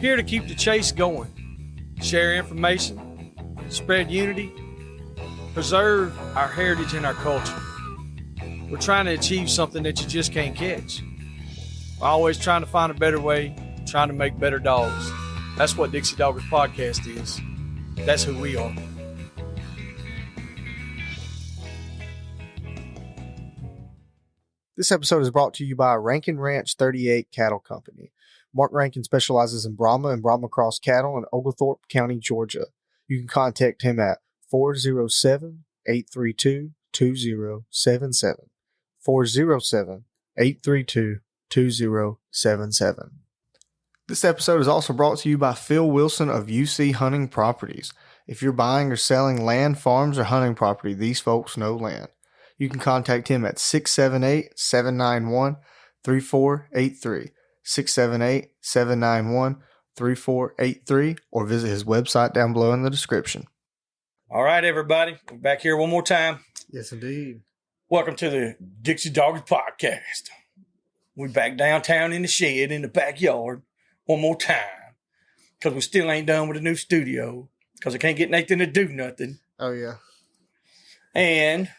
Here to keep the chase going, share information, spread unity, preserve our heritage and our culture. We're trying to achieve something that you just can't catch. We're always trying to find a better way, trying to make better dogs. That's what Dixie Doggers Podcast is. That's who we are. This episode is brought to you by Rankin Ranch 38 Cattle Company. Marc Rankin specializes in Brahma and Brahma Cross cattle in Oglethorpe County, Georgia. You can contact him at 407-832-2077. 407-832-2077. This episode is also brought to you by Phil Wilson of UC Hunting Properties. If you're buying or selling land, farms, or hunting property, these folks know land. You can contact him at 678-791-3483, 678-791-3483, or visit his website down below in the description. All right, everybody. We're back here one more time. Yes, indeed. Welcome to the Dixie Doggers Podcast. We're back downtown in the shed in the backyard one more time because we still ain't done with the new studio because I can't get Nathan to do nothing. Oh, yeah. And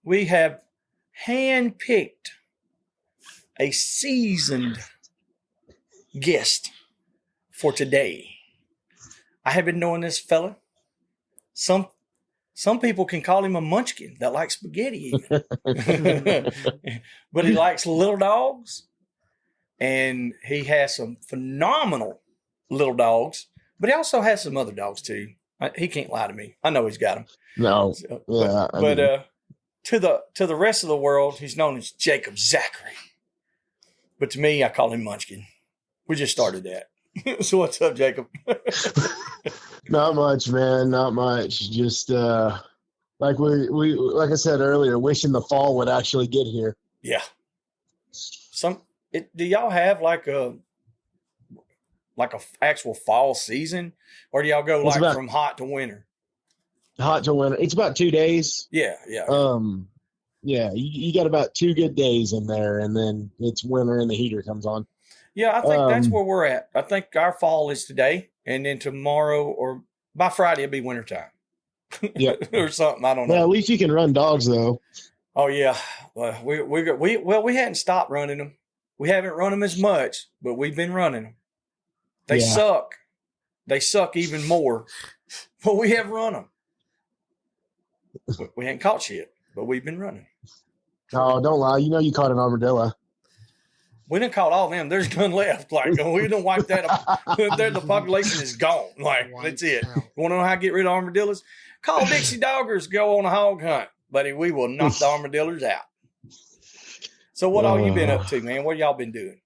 we have handpicked a seasoned guest for today. I have been knowing this fella. Some people can call him a munchkin that likes spaghetti even. But he likes little dogs, and he has some phenomenal little dogs, but he also has some other dogs too. He can't lie to me. I know he's got them. No. So, Yeah. but to the rest of the world, he's known as Jacob Zachary. But to me, I call him Munchkin. We just started that. So what's up, Jacob? Not much, man. Not much. Just like like I said earlier, wishing the fall would actually get here. Yeah. Do y'all have like a actual fall season, or do y'all go from hot to winter? Hot to winter. It's about 2 days. Yeah. Yeah, you got about 2 good days in there, and then it's winter and the heater comes on. Yeah, I think that's where we're at. I think our fall is today, and then tomorrow or by Friday it'll be wintertime. Yeah, or something. I don't know. Well, at least you can run dogs though. Oh yeah, we hadn't stopped running them. We haven't run them as much, but we've been running them. They suck. They suck even more, but we have run them. We hadn't caught shit, but we've been running. Oh, don't lie. You know you caught an armadillo. We didn't caught all of them. There's none left. Like, we didn't wipe that up. The population is gone. Like, that's it. You want to know how to get rid of armadillos? Call Dixie Doggers, go on a hog hunt. Buddy, we will knock the armadillos out. So what all you been up to, man? What y'all been doing?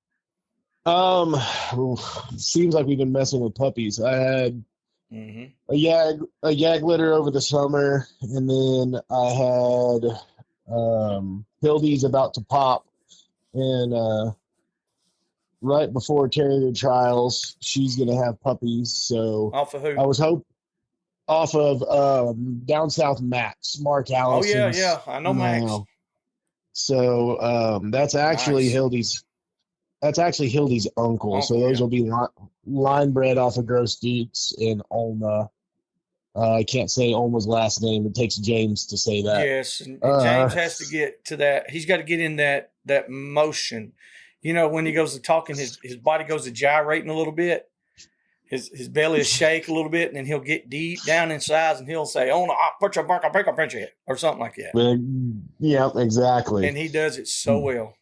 Seems like we've been messing with puppies. I had a yag litter over the summer, and then I had Hildy's about to pop, and right before terrier trials, she's gonna have puppies. So off of who? I was off of down south Max, Marc Allison. Oh yeah, I know Max. So that's actually nice. Hildy's. That's actually Hildy's uncle. So those will be line bred off of Gross Deets in Olma. I can't say Olma's last name. It takes James to say that. Yes, and James has to get to that. He's got to get in that motion. You know, when he goes to talking, his body goes to gyrating a little bit. His belly will shake a little bit, and then he'll get deep down in size, and he'll say, "Oh no, I'll put your back, I'll pinch your head," or something like that. Yeah, exactly. And he does it so well.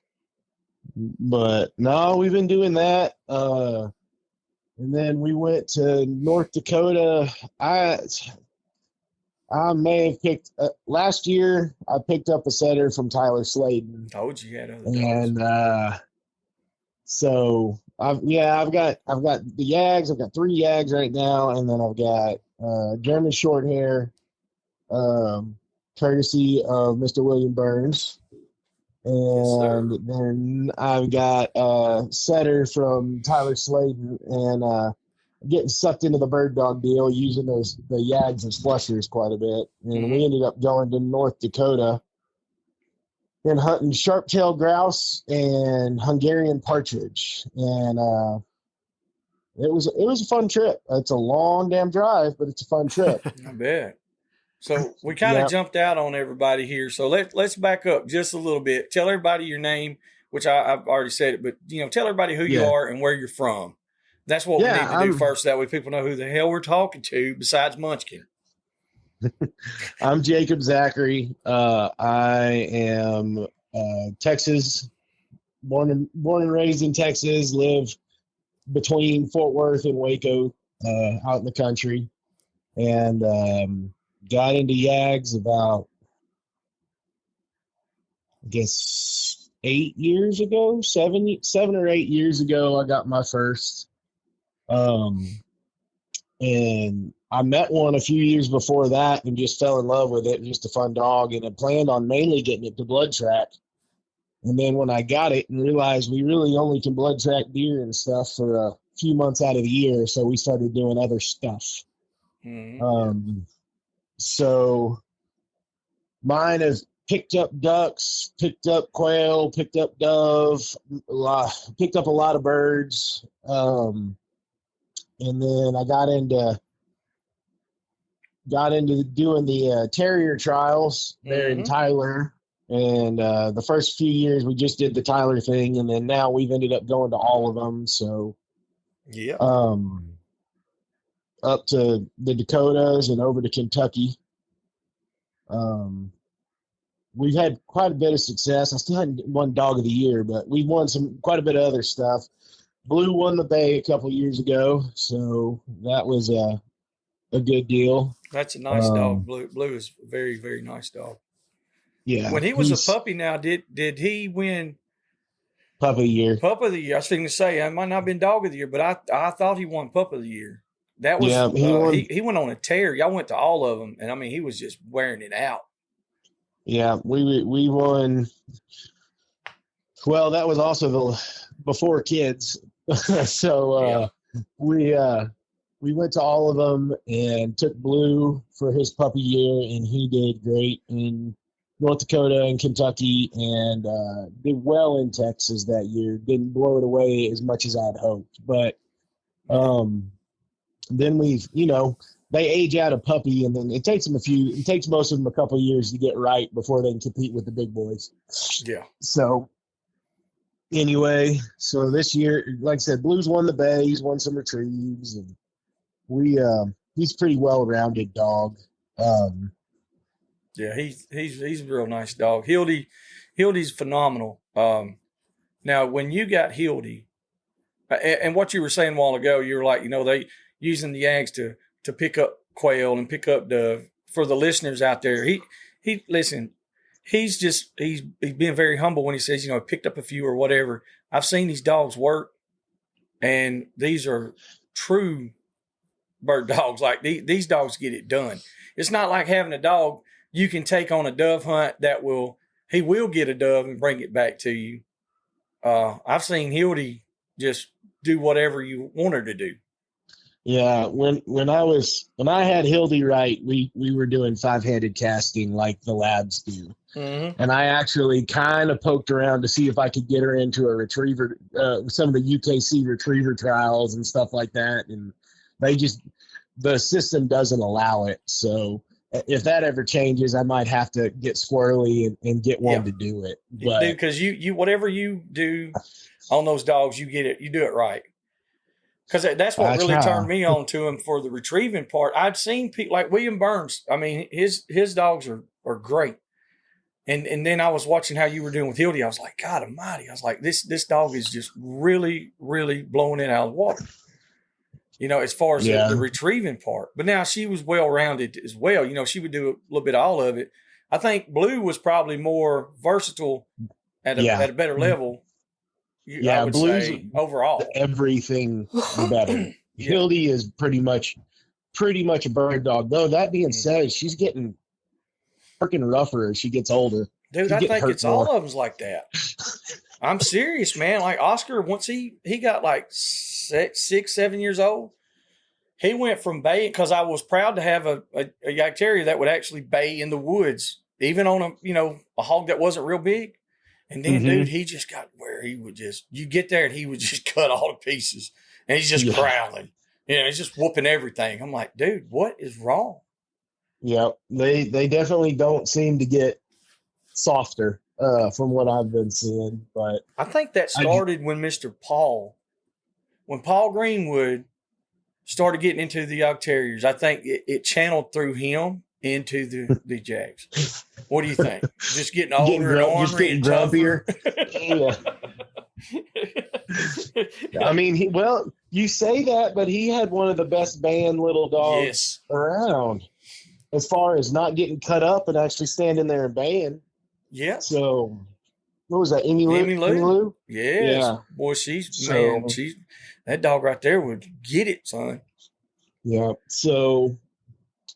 But no, we've been doing that. And then we went to North Dakota. I may have picked last year. I picked up a setter from Tyler Sladen. Told you had other dogs. And so I've got the Yags. I've got 3 Yags right now, and then I've got German Shorthair, courtesy of Mr. William Burns. And then I've got a setter from Tyler Sladen, and getting sucked into the bird dog deal using the Yags as flushers quite a bit. And we ended up going to North Dakota and hunting sharp-tailed grouse and Hungarian partridge. And It was a fun trip. It's a long damn drive, but it's a fun trip. I bet. So we kind of Yep. jumped out on everybody here. So let's back up just a little bit. Tell everybody your name, which I've already said it, but tell everybody who you Yeah. are and where you're from. That's what we need to do first. That way people know who the hell we're talking to besides Munchkin. I'm Jacob Zachary. I am Texas, born and raised in Texas. Live between Fort Worth and Waco, out in the country, and got into Yags about, I guess, 8 years ago, 7 or 8 years ago. I got my first, and I met one a few years before that and just fell in love with it. Just a fun dog, and I planned on mainly getting it to blood track. And then when I got it and realized we really only can blood track deer and stuff for a few months out of the year, so we started doing other stuff. Mm-hmm. So mine has picked up ducks, picked up quail, picked up dove, picked up a lot of birds. And then I got into doing the terrier trials there in Tyler. And the first few years we just did the Tyler thing, and then now we've ended up going to all of them. So yeah, up to the Dakotas and over to Kentucky. We've had quite a bit of success. I still hadn't won Dog of the Year, but we've won quite a bit of other stuff. Blue won the Bay a couple years ago, so that was a good deal. that's a nice dog. Blue is a very, very nice dog. Yeah. When he was a puppy, now did he win Pup of the Year? Pup of the Year. I was thinking to say it might not have been Dog of the Year, but I thought he won Pup of the Year. That was he went on a tear. Y'all went to all of them, and I mean he was just wearing it out. Yeah, we won. Well, that was also before kids, so we went to all of them and took Blue for his puppy year, and he did great in North Dakota and Kentucky, and did well in Texas that year. Didn't blow it away as much as I'd hoped, but then they age out a puppy, and then it takes most of them a couple of years to get right before they can compete with the big boys. Yeah. So anyway, so this year, like I said, Blue's won the Bay. He's won some retrieves, and he's a pretty well-rounded dog. Yeah, he's a real nice dog. Hildy's phenomenal. Now when you got Hildy, and what you were saying a while ago, you were like, they using the Yags to pick up quail and pick up dove. For the listeners out there, he's being very humble when he says, picked up a few or whatever. I've seen these dogs work, and these are true bird dogs. Like these dogs get it done. It's not like having a dog you can take on a dove hunt he will get a dove and bring it back to you. I've seen Hildy just do whatever you want her to do. Yeah, when I had Hildy right, we were doing 5-handed casting like the labs do. Mm-hmm. And I actually kind of poked around to see if I could get her into a retriever, some of the UKC retriever trials and stuff like that. And the system doesn't allow it. So if that ever changes, I might have to get squirrely and get one to do it. But because you whatever you do on those dogs, you get it, you do it right. Because that's what really turned me on to him for the retrieving part. I'd seen people like William Burns. I mean, his dogs are great. And then I was watching how you were doing with Hildy. I was like, God almighty. I was like, this dog is just really, really blowing it out of the water. As far as the retrieving part. But now she was well-rounded as well. She would do a little bit of all of it. I think Blue was probably more versatile at a better level. I would Blue's say overall everything better. Hildy is pretty much a bird dog. Though that being said, she's getting freaking rougher as she gets older. Dude, I think it's all of them's like that. I'm serious, man. Like Oscar, once he got like 6, 7 years old, he went from baying, because I was proud to have a yak terrier that would actually bay in the woods, even on a hog that wasn't real big. And then, dude, he just got where he would you get there and he would just cut all to pieces. and he's just growling. He's just whooping everything. I'm like, dude, what is wrong? Yeah, they definitely don't seem to get softer from what I've been seeing. But I think that started when Paul Greenwood started getting into the York Terriers. I think it channeled through him into the Jags. What do you think? Just getting older and ornery and grumpier. I mean, you say that, but he had one of the best band little dogs around, as far as not getting cut up and actually standing there and baying. Yeah. So, what was that? Emmy Lou? Yes. Yeah. Boy, that dog right there would get it, son. Yeah. So,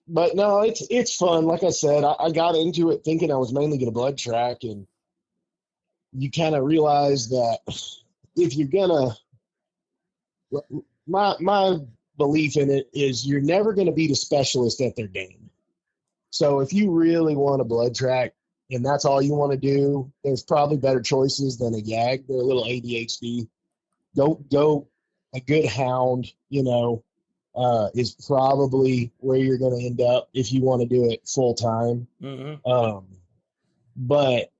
but no, it's fun. Like I said, I got into it thinking I was mainly going to blood track, and you kind of realize that if you're gonna, my belief in it is you're never going to beat a specialist at their game. So if you really want a blood track and that's all you want to do, there's probably better choices than a YAG. They're a little ADHD. Go a good hound, is probably where you're going to end up if you want to do it full time. Mm-hmm. But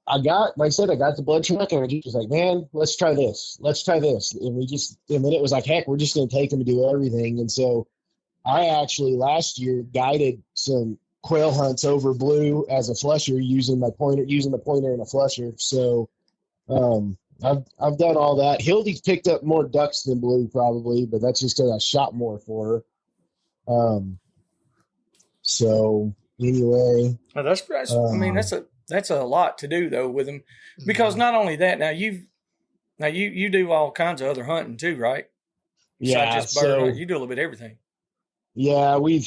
I got the blood track, and I just was like, man, let's try this. And then it was like, heck, we're just going to take them and do everything. And so I actually last year guided some quail hunts over blue as a flusher using the pointer and a flusher. So, I've done all that. Hildy's picked up more ducks than blue probably, but that's just because I shot more for her. So anyway, that's that's a lot to do though with them, because not only that, now you do all kinds of other hunting too, right? Yeah, just bird hunt. You do a little bit of everything. Yeah, we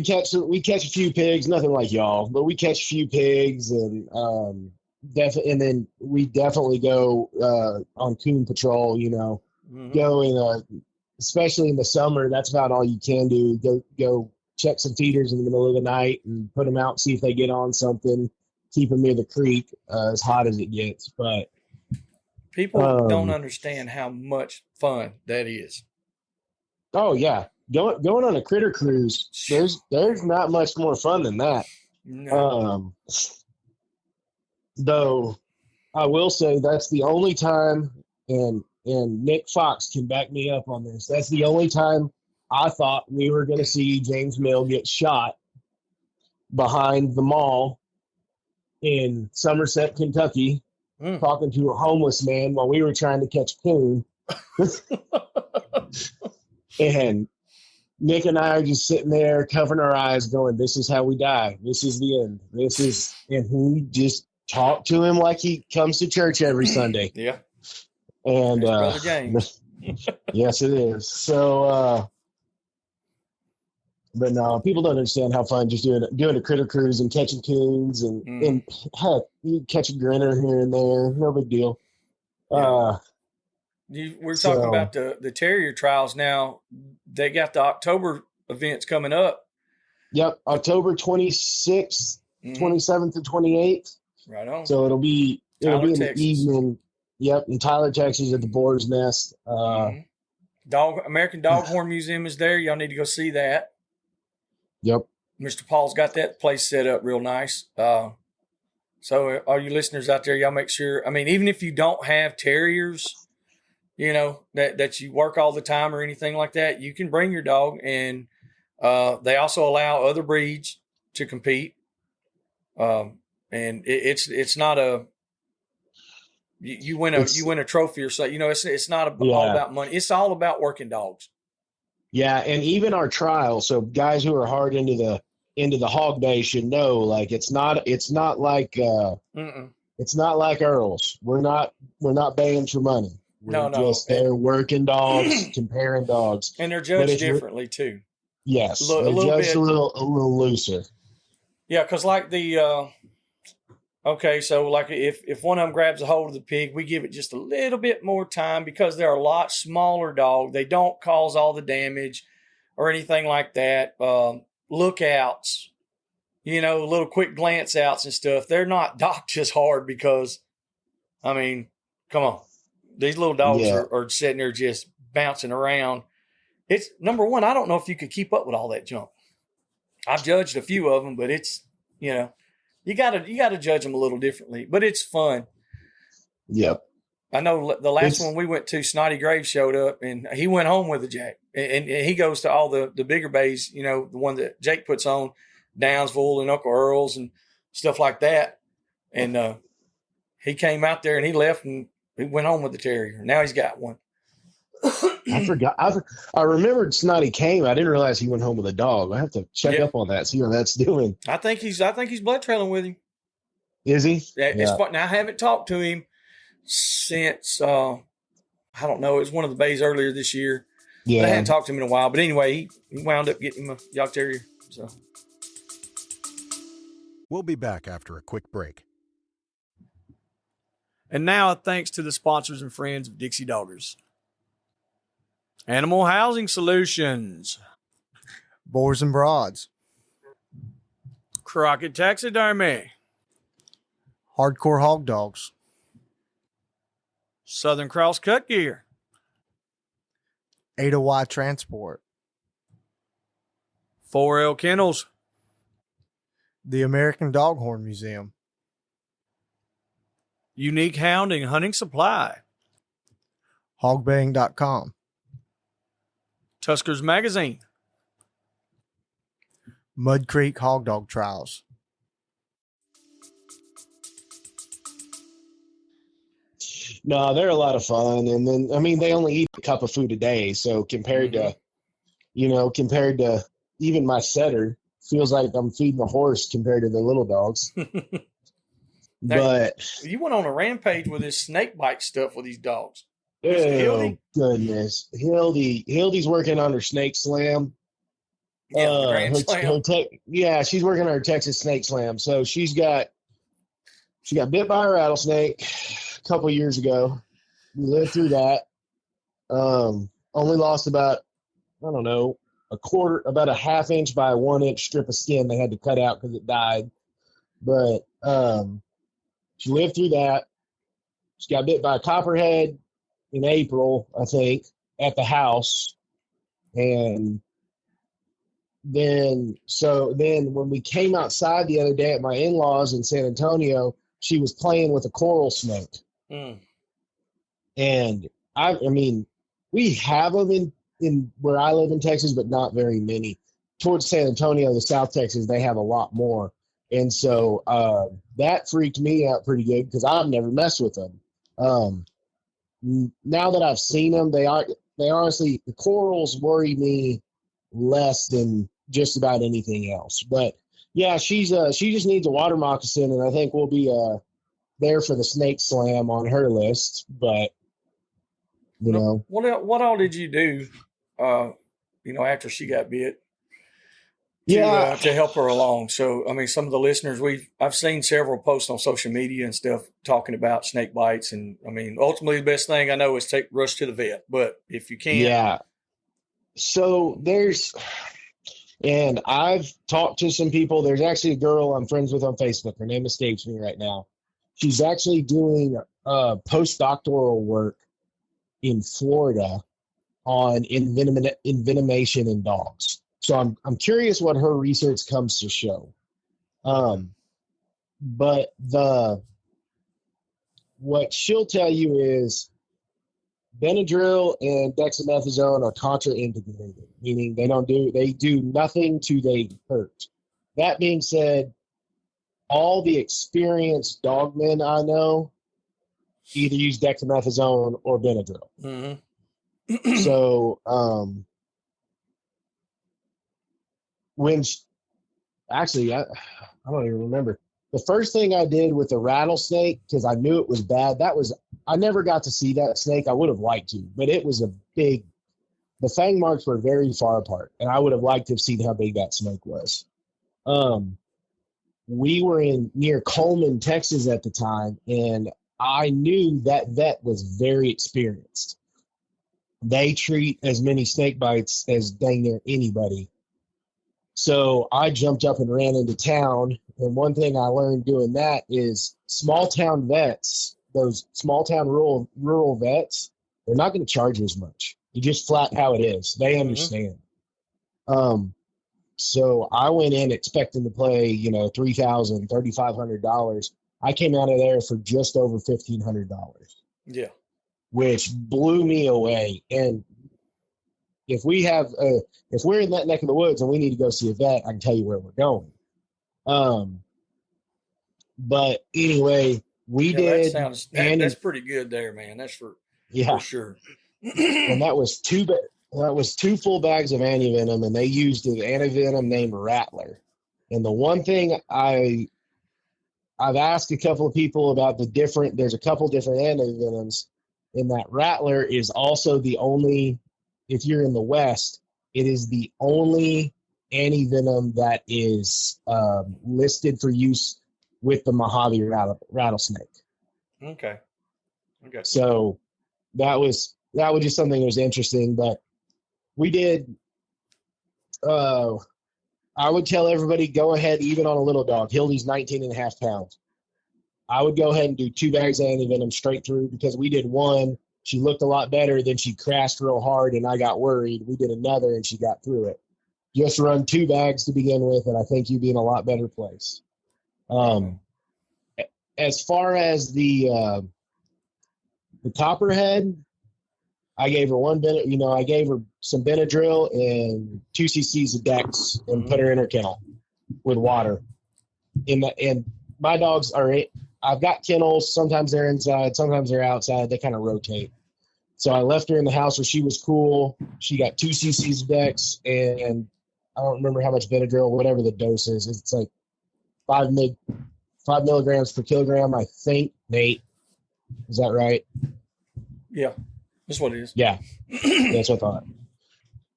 catch a few pigs, nothing like y'all, but we catch a few pigs, and and then we definitely go on coon patrol. Mm-hmm. Go in, especially in the summer. That's about all you can do. Go check some feeders in the middle of the night and put them out, see if they get on something. Keep them near the creek, as hot as it gets. But people don't understand how much fun that is. Oh yeah, going on a critter cruise. There's not much more fun than that. No. Though I will say that's the only time, and Nick Fox can back me up on this. That's the only time I thought we were going to see James Mill get shot behind the mall in Somerset, Kentucky, talking to a homeless man while we were trying to catch coon. And Nick and I are just sitting there covering our eyes going, this is how we die. This is the end. And he just talked to him like he comes to church every Sunday. Yeah. And Brother James. Yes, it is. So, but no, people don't understand how fun just doing a critter cruise and catching coons and heck, you catch a grinner here and there. No big deal. Yeah. We're talking about the terrier trials now. They got the October events coming up. Yep, October 26th, 27th, and 28th. Right on. So it'll be in Texas. the evening. Yep, in Tyler, Texas, at the Boars Nest. American Doghorn Museum is there. Y'all need to go see that. Yep. Mr. Paul's got that place set up real nice. So all you listeners out there, y'all make sure. I mean, even if you don't have terriers, that you work all the time or anything like that, you can bring your dog, and they also allow other breeds to compete. And it's not a you win a trophy or so. It's not all about money. It's all about working dogs. Yeah, and even our trial. So guys who are hard into the hog bay should know, like it's not like it's not like Earl's. We're not baying for money. They're working dogs, comparing dogs, and they're judged differently too. Yes, they're judged a little looser. Yeah, because like so like if one of them grabs a hold of the pig, we give it just a little bit more time because they're a lot smaller dog. They don't cause all the damage or anything like that. Lookouts, little quick glance outs and stuff. They're not docked as hard because, I mean, come on. These little dogs Yeah. are sitting there just bouncing around. It's number one. I don't know if you could keep up with all that junk. I've judged a few of them, but it's, you gotta judge them a little differently. But it's fun. Yep. I know the last one we went to, Snotty Graves showed up, and he went home with a Jack. And he goes to all the bigger bays, the one that Jake puts on, Downsville and Uncle Earl's and stuff like that. And he came out there and he left and he went home with the terrier. Now he's got one. I forgot. I remembered Snotty came. I didn't realize he went home with a dog. I have to check up on that, see what that's doing. I think he's blood trailing with him. Is he? It's fun. Now I haven't talked to him since I don't know. It was one of the bays earlier this year. Yeah, but I hadn't talked to him in a while. But anyway, he wound up getting him a York Terrier. So we'll be back after a quick break. And now, thanks to the sponsors and friends of Dixie Doggers. Animal Housing Solutions. Boars N Broads. Crockett Taxidermy. Hardcore Hog Dogs. Southern Cross Cut Gear. Ada Y Transport. 4L Kennels. The American Doghorn Museum. Unique Hounding Hunting Supply. Hogbaying.com. Tuskers Magazine. Mud Creek Hog Dog Trials. No, they're a lot of fun. And then, they only eat a cup of food a day. So compared to even my setter, feels like I'm feeding a horse compared to the little dogs. But you went on a rampage with this snake bite stuff with these dogs. Oh, goodness. Hildy's working on her snake slam. Grand Slam. She's working on her Texas snake slam. So she got bit by a rattlesnake a couple years ago. We lived through that. Only lost about, about a half inch by a 1 inch strip of skin they had to cut out because it died. But she lived through that. She got bit by a copperhead in April, I think, at the house. And then when we came outside the other day at my in-laws in San Antonio, she was playing with a coral snake. And we have them in where I live in Texas, but not very many. Towards San Antonio, the South Texas, they have a lot more. And so that freaked me out pretty good because I've never messed with them. Now that I've seen them, they honestly, the corals worry me less than just about anything else. But yeah, she just needs a water moccasin, and I think we'll be there for the snake slam on her list. But what all did you do? After she got bit. To help her along. So, some of the listeners, I've seen several posts on social media and stuff talking about snake bites. And ultimately the best thing I know is rush to the vet, but if you can. Yeah. So and I've talked to some people. There's actually a girl I'm friends with on Facebook. Her name escapes me right now. She's actually doing postdoctoral work in Florida on envenomation in dogs. So I'm curious what her research comes to show. But what she'll tell you is Benadryl and dexamethasone are contraindicated, meaning they do nothing to the hurt. That being said, all the experienced dogmen I know either use dexamethasone or Benadryl. Mm-hmm. So, I don't even remember. The first thing I did with the rattlesnake, because I knew it was bad, I never got to see that snake. I would have liked to, but it was the fang marks were very far apart, and I would have liked to have seen how big that snake was. We were near Coleman, Texas at the time, and I knew that vet was very experienced. They treat as many snake bites as dang near anybody. So I jumped up and ran into town. And one thing I learned doing that is small town vets those small town rural vets, they're not going to charge you as much. You just flat how it is. They understand. So I went in expecting to play, $3,000, $3,500. I came out of there for just over $1,500. Yeah. Which blew me away. And if we're in that neck of the woods and we need to go see a vet, I can tell you where we're going. But anyway, that's pretty good there, man. That's for sure. And that was two full bags of antivenom, and they used an antivenom named Rattler. And the one thing I've asked a couple of people about there's a couple different antivenoms, and that Rattler is also the only, if you're in the West, it is the only antivenom that is listed for use with the Mojave rattlesnake. Okay. So that was just something that was interesting. But we did. I would tell everybody, go ahead, even on a little dog. Hildy's 19.5 pounds. I would go ahead and do 2 bags of antivenom straight through, because we did one. She looked a lot better, then she crashed real hard, and I got worried. We did another, and she got through it. Just run 2 bags to begin with, and I think you'd be in a lot better place. As far as the copperhead, I gave her I gave her some Benadryl and 2 cc's of Dex and put her in her kennel with water. And my dogs I've got kennels. Sometimes they're inside, sometimes they're outside. They kind of rotate. So I left her in the house where she was cool. She got 2 cc's of Dex, and I don't remember how much Benadryl, whatever the dose is. It's like 5 milligrams per kilogram, I think. Nate, is that right? Yeah, that's what it is. Yeah, that's what I thought.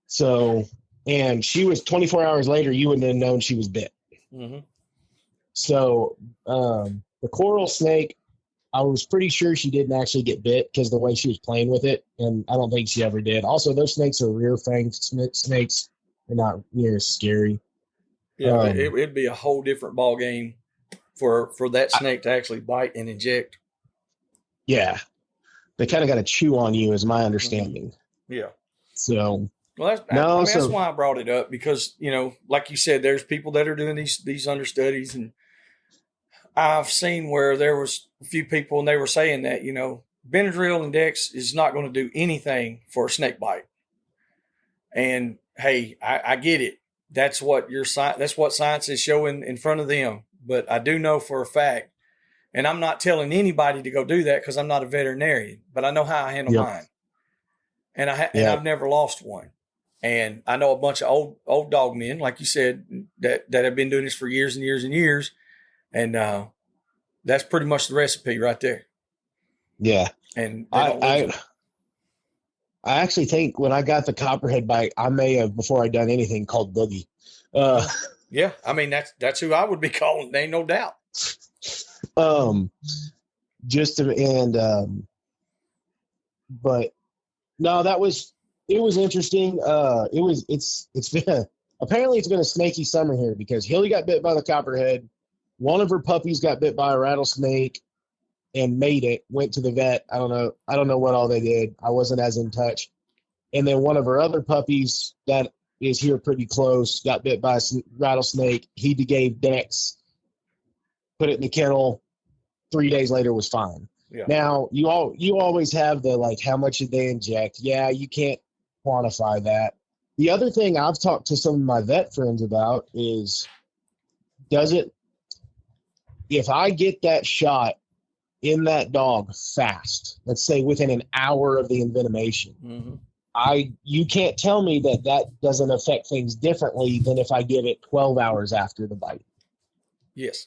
So, and she was 24 hours later, you wouldn't have known she was bit. Mm-hmm. So the coral snake, I was pretty sure she didn't actually get bit because the way she was playing with it, and I don't think she ever did. Also, those snakes are rear-fanged snakes. They're not near as scary. Yeah, it'd be a whole different ball game for that snake to actually bite and inject. Yeah. They kind of got to chew on you, is my understanding. Yeah. So, well, that's why I brought it up, because, like you said, there's people that are doing these understudies, and I've seen where there was a few people and they were saying that, Benadryl and Dex is not going to do anything for a snake bite. And hey, I get it. That's what science is showing in front of them. But I do know for a fact, and I'm not telling anybody to go do that because I'm not a veterinarian, but I know how I handle mine. And I've never lost one. And I know a bunch of old dog men, like you said, that have been doing this for years and years and years. And that's pretty much the recipe right there. Yeah. And I actually think when I got the copperhead bite, I may have, before I done anything, called Boogie. Yeah, I mean that's who I would be calling. There ain't no doubt. But no, it was interesting. It's been apparently it's been a snaky summer here, because Hilly got bit by the copperhead. One of her puppies got bit by a rattlesnake and made it. Went to the vet. I don't know what all they did. I wasn't as in touch. And then one of her other puppies that is here pretty close got bit by a rattlesnake. He gave Dex, put it in the kennel. 3 days later was fine. Yeah. Now you always have the how much did they inject? Yeah, you can't quantify that. The other thing I've talked to some of my vet friends about is, if I get that shot in that dog fast, let's say within an hour of the envenomation, you can't tell me that doesn't affect things differently than if I give it 12 hours after the bite. Yes.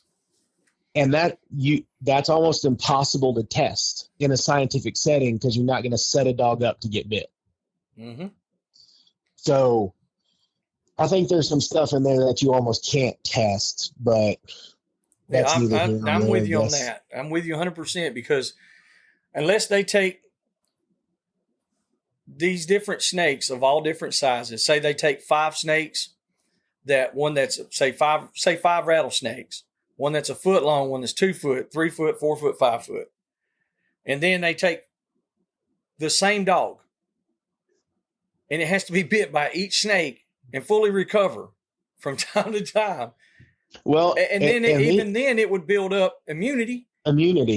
And that's almost impossible to test in a scientific setting, because you're not going to set a dog up to get bit. Mm-hmm. So I think there's some stuff in there that you almost can't test, but that's I'm with you on that. I'm with you 100%, because unless they take these different snakes of all different sizes, say they take 5 snakes, say five rattlesnakes, one that's a foot long, one that's 2 foot, 3 foot, 4 foot, 5 foot. And then they take the same dog, and it has to be bit by each snake and fully recover from time to time. Well, and then then it would build up immunity.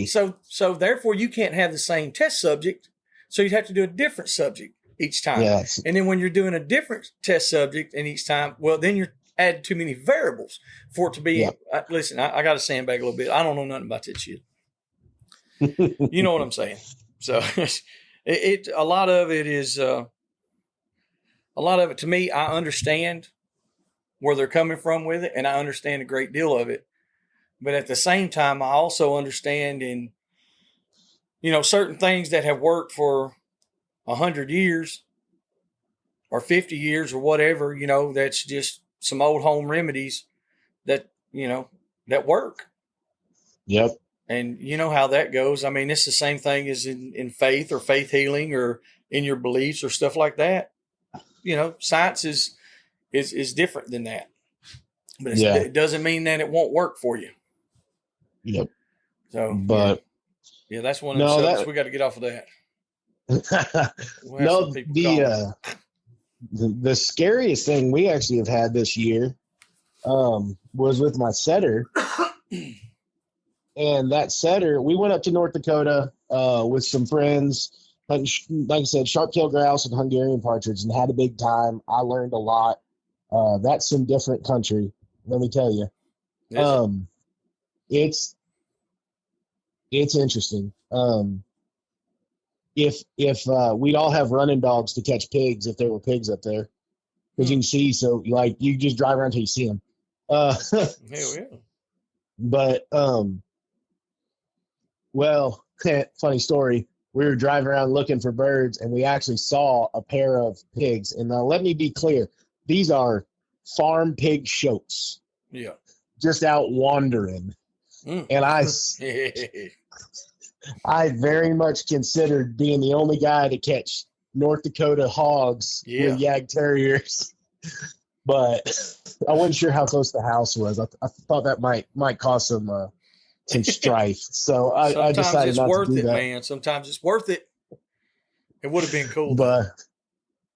So therefore you can't have the same test subject. So you'd have to do a different subject each time. Yes. And then when you're doing a different test subject in each time, well, then you're adding too many variables for it to be. Yeah. Listen, I got to sandbag a little bit. I don't know nothing about that shit. You know what I'm saying? So a lot of it is, a lot of it to me, I understand where they're coming from with it, and I understand a great deal of it. But at the same time, I also understand in, certain things that have worked for 100 years or 50 years or whatever, that's just some old home remedies that, that work. Yep. And you know how that goes. I mean, it's the same thing as in faith or faith healing or in your beliefs or stuff like that. Science is different than that. But it doesn't mean that it won't work for you. Yep. So, but yeah, that's one of the subjects we got to get off of that. The scariest thing we actually have had this year was with my setter. And that setter, we went up to North Dakota with some friends, like I said, sharp-tailed grouse and Hungarian partridge, and had a big time. I learned a lot. That's some different country, let me tell you. It's interesting. If we'd all have running dogs to catch pigs if there were pigs up there, because you can see, so like you just drive around until you see them. Hell yeah. But well, funny story. We were driving around looking for birds, and we actually saw a pair of pigs. And now let me be clear. These are farm pig shoats. Yeah. Just out wandering. And I very much considered being the only guy to catch North Dakota hogs with Yag Terriers. But I wasn't sure how close the house was. I thought that might cause some strife. So I decided not to do that. Sometimes it's worth it, man. Sometimes it's worth it. It would have been cool. But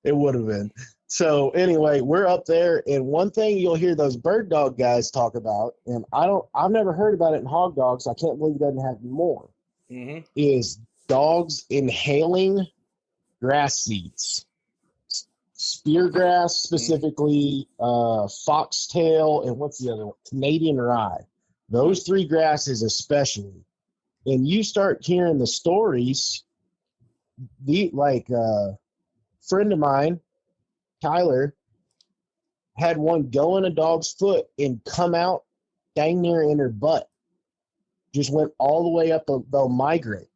it would have been. So anyway, we're up there, and one thing you'll hear those bird dog guys talk about, and I've never heard about it in hog dogs. I can't believe it doesn't have more. Mm-hmm. Is dogs inhaling grass seeds, speargrass specifically, foxtail, and what's the other one? Canadian rye. Those three grasses especially. And you start hearing the stories. Friend of mine, Tyler, had one go in a dog's foot and come out dang near in her butt. Just went all the way up. They'll migrate.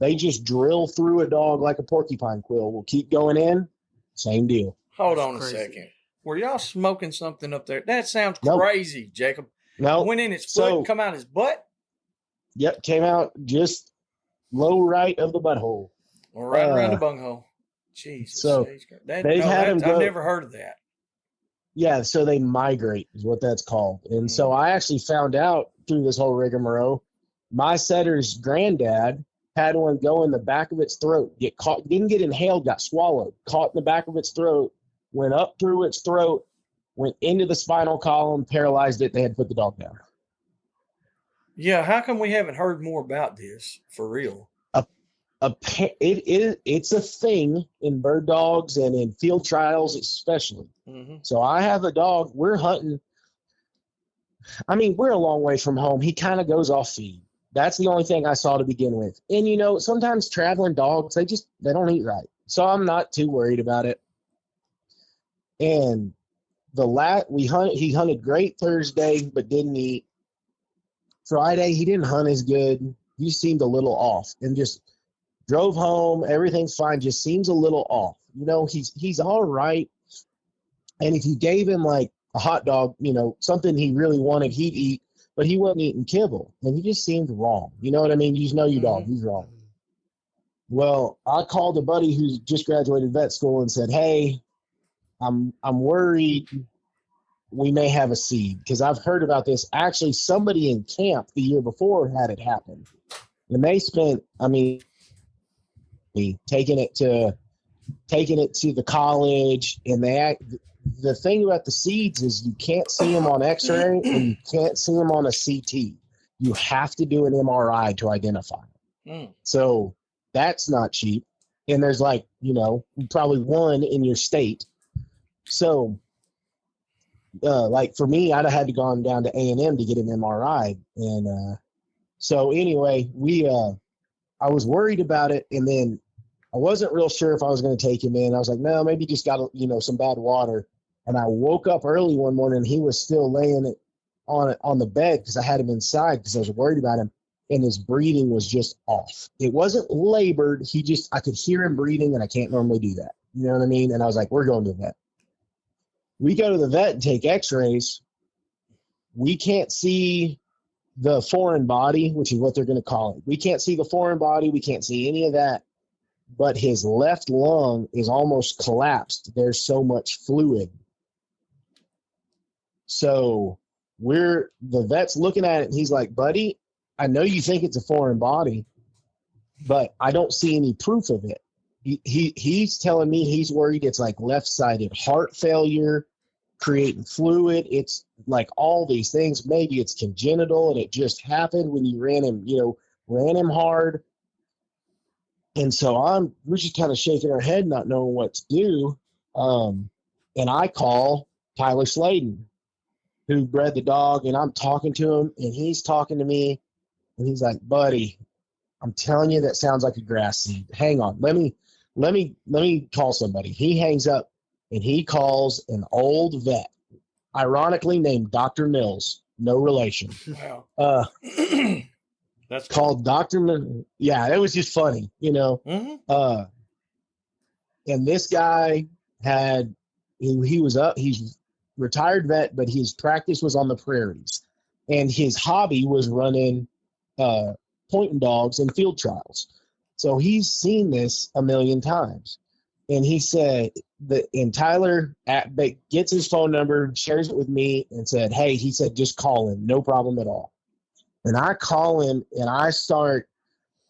They just drill through a dog like a porcupine quill. We'll keep going in. Same deal. Hold on a second. Were y'all smoking something up there? That sounds crazy, Jacob. No. Went in his foot and come out his butt? Yep, came out just low right of the butthole. Or right around the bunghole. Jesus. So I've never heard of that. Yeah, so they migrate is what that's called. And so I actually found out through this whole rigmarole, my setter's granddad had one go in the back of its throat, get caught, didn't get inhaled, got swallowed, caught in the back of its throat, went up through its throat, went into the spinal column, paralyzed it. They had to put the dog down. Yeah, how come we haven't heard more about this for real? It's a thing in bird dogs and in field trials especially. Mm-hmm. So I have a dog. We're hunting. I mean, we're a long way from home. He kind of goes off feed. That's the only thing I saw to begin with. And, sometimes traveling dogs, they don't eat right. So I'm not too worried about it. And he hunted great Thursday, but didn't eat. Friday, he didn't hunt as good. He seemed a little off and just drove home. Everything's fine. Just seems a little off. He's all right. And if you gave him like a hot dog, something he really wanted, he'd eat, but he wasn't eating kibble. And he just seemed wrong. You know what I mean? You just know your dog. He's wrong. Well, I called a buddy who just graduated vet school and said, hey, I'm worried we may have a seed because I've heard about this. Actually, somebody in camp the year before had it happen. And they spent, taking it to the college, and the thing about the seeds is you can't see them on x-ray and you can't see them on a CT. You have to do an MRI to identify them. So that's not cheap. And there's probably one in your state. So like for me, I'd have had to gone down to A&M to get an MRI. And so anyway, I was worried about it, and then I wasn't real sure if I was going to take him in. I was like, no, maybe just got some bad water. And I woke up early one morning, and he was still laying on the bed because I had him inside because I was worried about him, and his breathing was just off. It wasn't labored. I could hear him breathing, and I can't normally do that. You know what I mean? And I was like, we're going to the vet. We go to the vet and take x-rays. We can't see the foreign body, which is what they're going to call it. We can't see the foreign body. We can't see any of that. But his left lung is almost collapsed. There's so much fluid. So the vet's looking at it, and he's like, buddy, I know you think it's a foreign body, but I don't see any proof of it. He's telling me he's worried it's like left-sided heart failure, creating fluid. It's like all these things. Maybe it's congenital, and it just happened when you ran him hard. And so we're just kind of shaking our head, not knowing what to do. And I call Tyler Sladen, who bred the dog, and I'm talking to him, and he's talking to me, and he's like, buddy, I'm telling you, that sounds like a grass seed. Hang on. Let me call somebody. He hangs up, and he calls an old vet, ironically named Dr. Mills, no relation. Wow. That's called Dr. Mills. Yeah, it was just funny, Mm-hmm. And this guy he's retired vet, but his practice was on the prairies, and his hobby was running pointing dogs in field trials. So he's seen this a million times. And he said and Tyler gets his phone number, shares it with me, and said, hey, he said, just call him. No problem at all. And I call him, and I start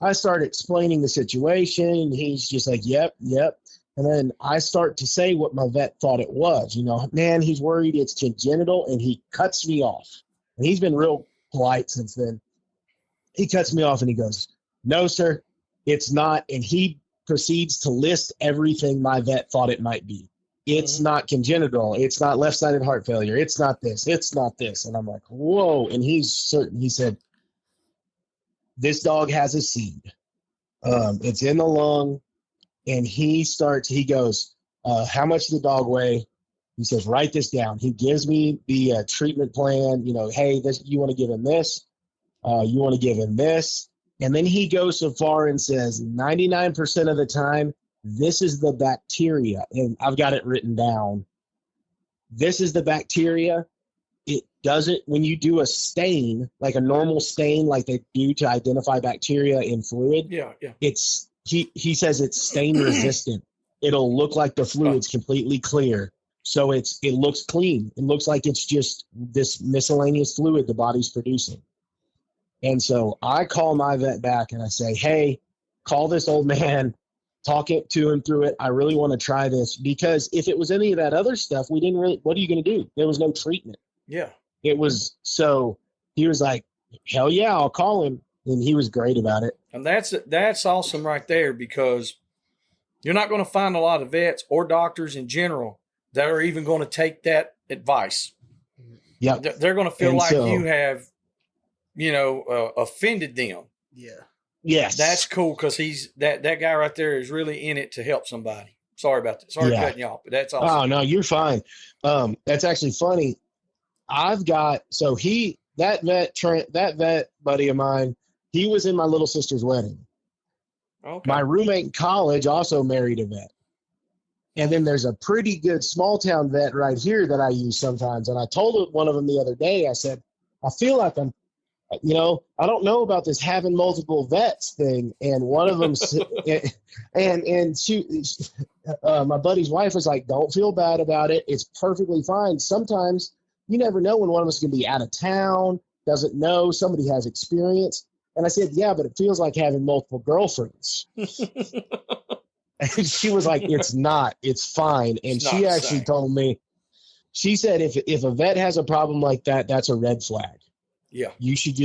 explaining the situation, and he's just like, yep. And then I start to say what my vet thought it was. Man, he's worried it's congenital, and he cuts me off. And he's been real polite since then. He cuts me off, and he goes, no, sir, it's not. And he proceeds to list everything my vet thought it might be. It's not congenital. It's not left-sided heart failure. It's not this. It's not this. And I'm like, whoa. And he's certain. He said, this dog has a seed. It's in the lung. And he goes, how much does the dog weigh? He says, write this down. He gives me the treatment plan. Hey, you want to give him this. You want to give him this. And then he goes so far and says 99% of the time, this is the bacteria. And I've got it written down. This is the bacteria. It doesn't, when you do a stain, like a normal stain, like they do to identify bacteria in fluid. Yeah. He says it's stain resistant. It'll look like the fluid's completely clear. So it looks clean. It looks like it's just this miscellaneous fluid the body's producing. And so I call my vet back and I say, hey, call this old man, talk it to him through it. I really want to try this, because if it was any of that other stuff, what are you going to do? There was no treatment. Yeah. So he was like, hell yeah, I'll call him. And he was great about it. And that's awesome right there, because you're not going to find a lot of vets or doctors in general that are even going to take that advice. Yeah. They're going to feel you have, offended them. Yeah. Yes. That's cool, because that guy right there is really in it to help somebody. Sorry about that. Sorry for cutting you off, but that's awesome. Oh, no, you're fine. That's actually funny. That vet buddy of mine, he was in my little sister's wedding. Okay. My roommate in college also married a vet. And then there's a pretty good small town vet right here that I use sometimes. And I told one of them the other day, I said, I feel like I'm, I don't know about this having multiple vets thing. And one of them, my buddy's wife was like, don't feel bad about it. It's perfectly fine. Sometimes you never know when one of us is going to be out of town, doesn't know, somebody has experience. And I said, yeah, but it feels like having multiple girlfriends. And she was like, it's not. It's fine. And she actually told me, she said, if a vet has a problem like that, that's a red flag. Yeah. You should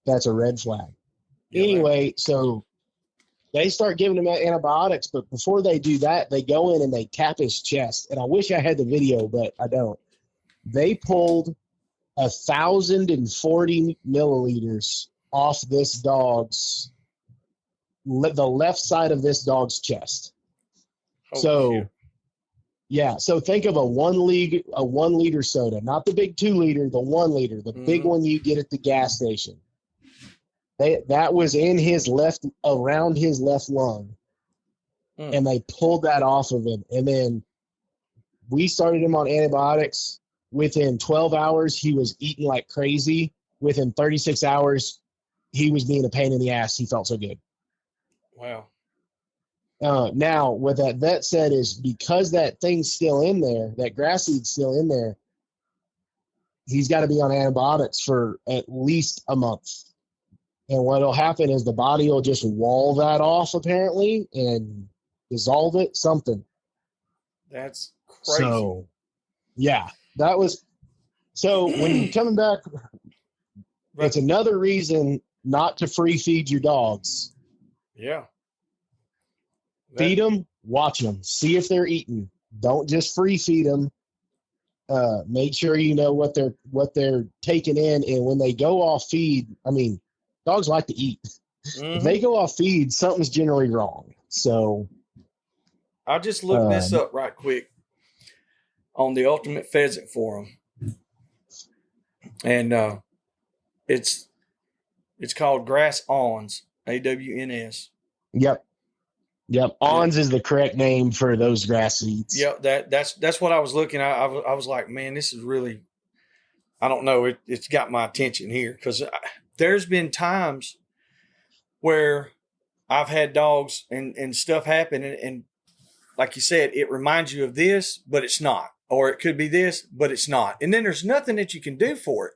that's a red flag. Yeah, anyway, man. So they start giving him antibiotics, but before they do that, they go in and they tap his chest. And I wish I had the video, but I don't. They pulled 1,040 milliliters off this dog's, the left side of this dog's chest. Holy shit. Yeah. So think of a 1 liter soda, not the big 2 liter, the 1 liter, the big one you get at the gas station. That was in around his left lung. And they pulled that off of him. And then we started him on antibiotics. Within 12 hours, he was eating like crazy. Within 36 hours, he was being a pain in the ass. He felt so good. Wow. Now, what that vet said is because that thing's still in there, that grass seed's still in there, he's got to be on antibiotics for at least a month. And what'll happen is the body will just wall that off, apparently, and dissolve it, something. That's crazy. So, yeah, that was. So when you're coming back, it's another reason not to free feed your dogs. Yeah. Feed them, watch them, see if they're eating. Don't just free feed them. Make sure you know what they're taking in, and when they go off feed, I mean, dogs like to eat. If they go off feed, something's generally wrong. So I'll just look this up right quick on the Ultimate Pheasant Forum, and it's called Grass Awns, AWNS. Yep. Awns is the correct name for those grass seeds. Yep. That's what I was looking at. I was like, man, this is really, I don't know. It's got my attention here because there's been times where I've had dogs and stuff happen. And like you said, it reminds you of this, but it's not. Or it could be this, but it's not. And then there's nothing that you can do for it.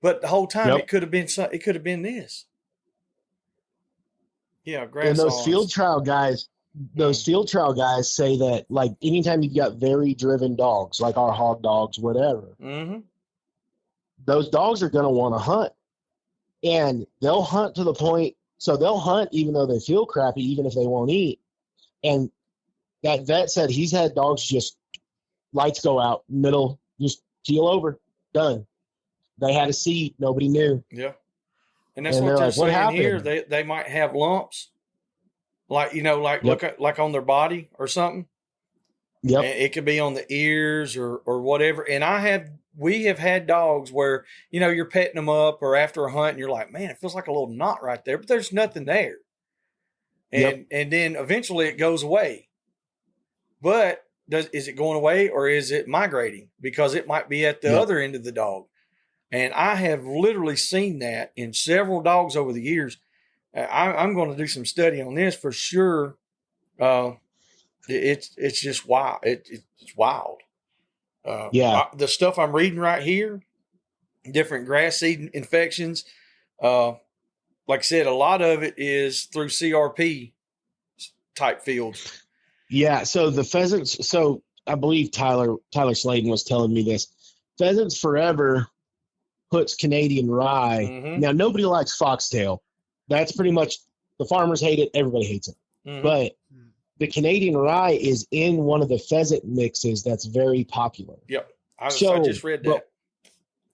But the whole time it could have been this. Yeah, grass. And those field trial guys say that, like, anytime you've got very driven dogs, like our hog dogs, whatever, those dogs are going to want to hunt. And they'll hunt to the point, so they'll hunt even though they feel crappy, even if they won't eat. And that vet said he's had dogs just lights go out, middle, just keel over, done. They had a seat, nobody knew. Yeah. And that's what they're saying here. They might have lumps, like, look on their body or something. Yep. And it could be on the ears or whatever. And we have had dogs where, you're petting them up or after a hunt and you're like, man, it feels like a little knot right there, but there's nothing there. And then eventually it goes away. But is it going away or is it migrating? Because it might be at the other end of the dog. And I have literally seen that in several dogs over the years. I'm going to do some study on this for sure. It's just wild. It's wild. The stuff I'm reading right here, different grass seed infections. Like I said, a lot of it is through CRP type fields. Yeah. So the pheasants. So I believe Tyler Sladen was telling me this. Pheasants Forever puts Canadian rye. Now, nobody likes foxtail. That's pretty much, the farmers hate it. Everybody hates it. But the Canadian rye is in one of the pheasant mixes that's very popular. Yep. I just read that.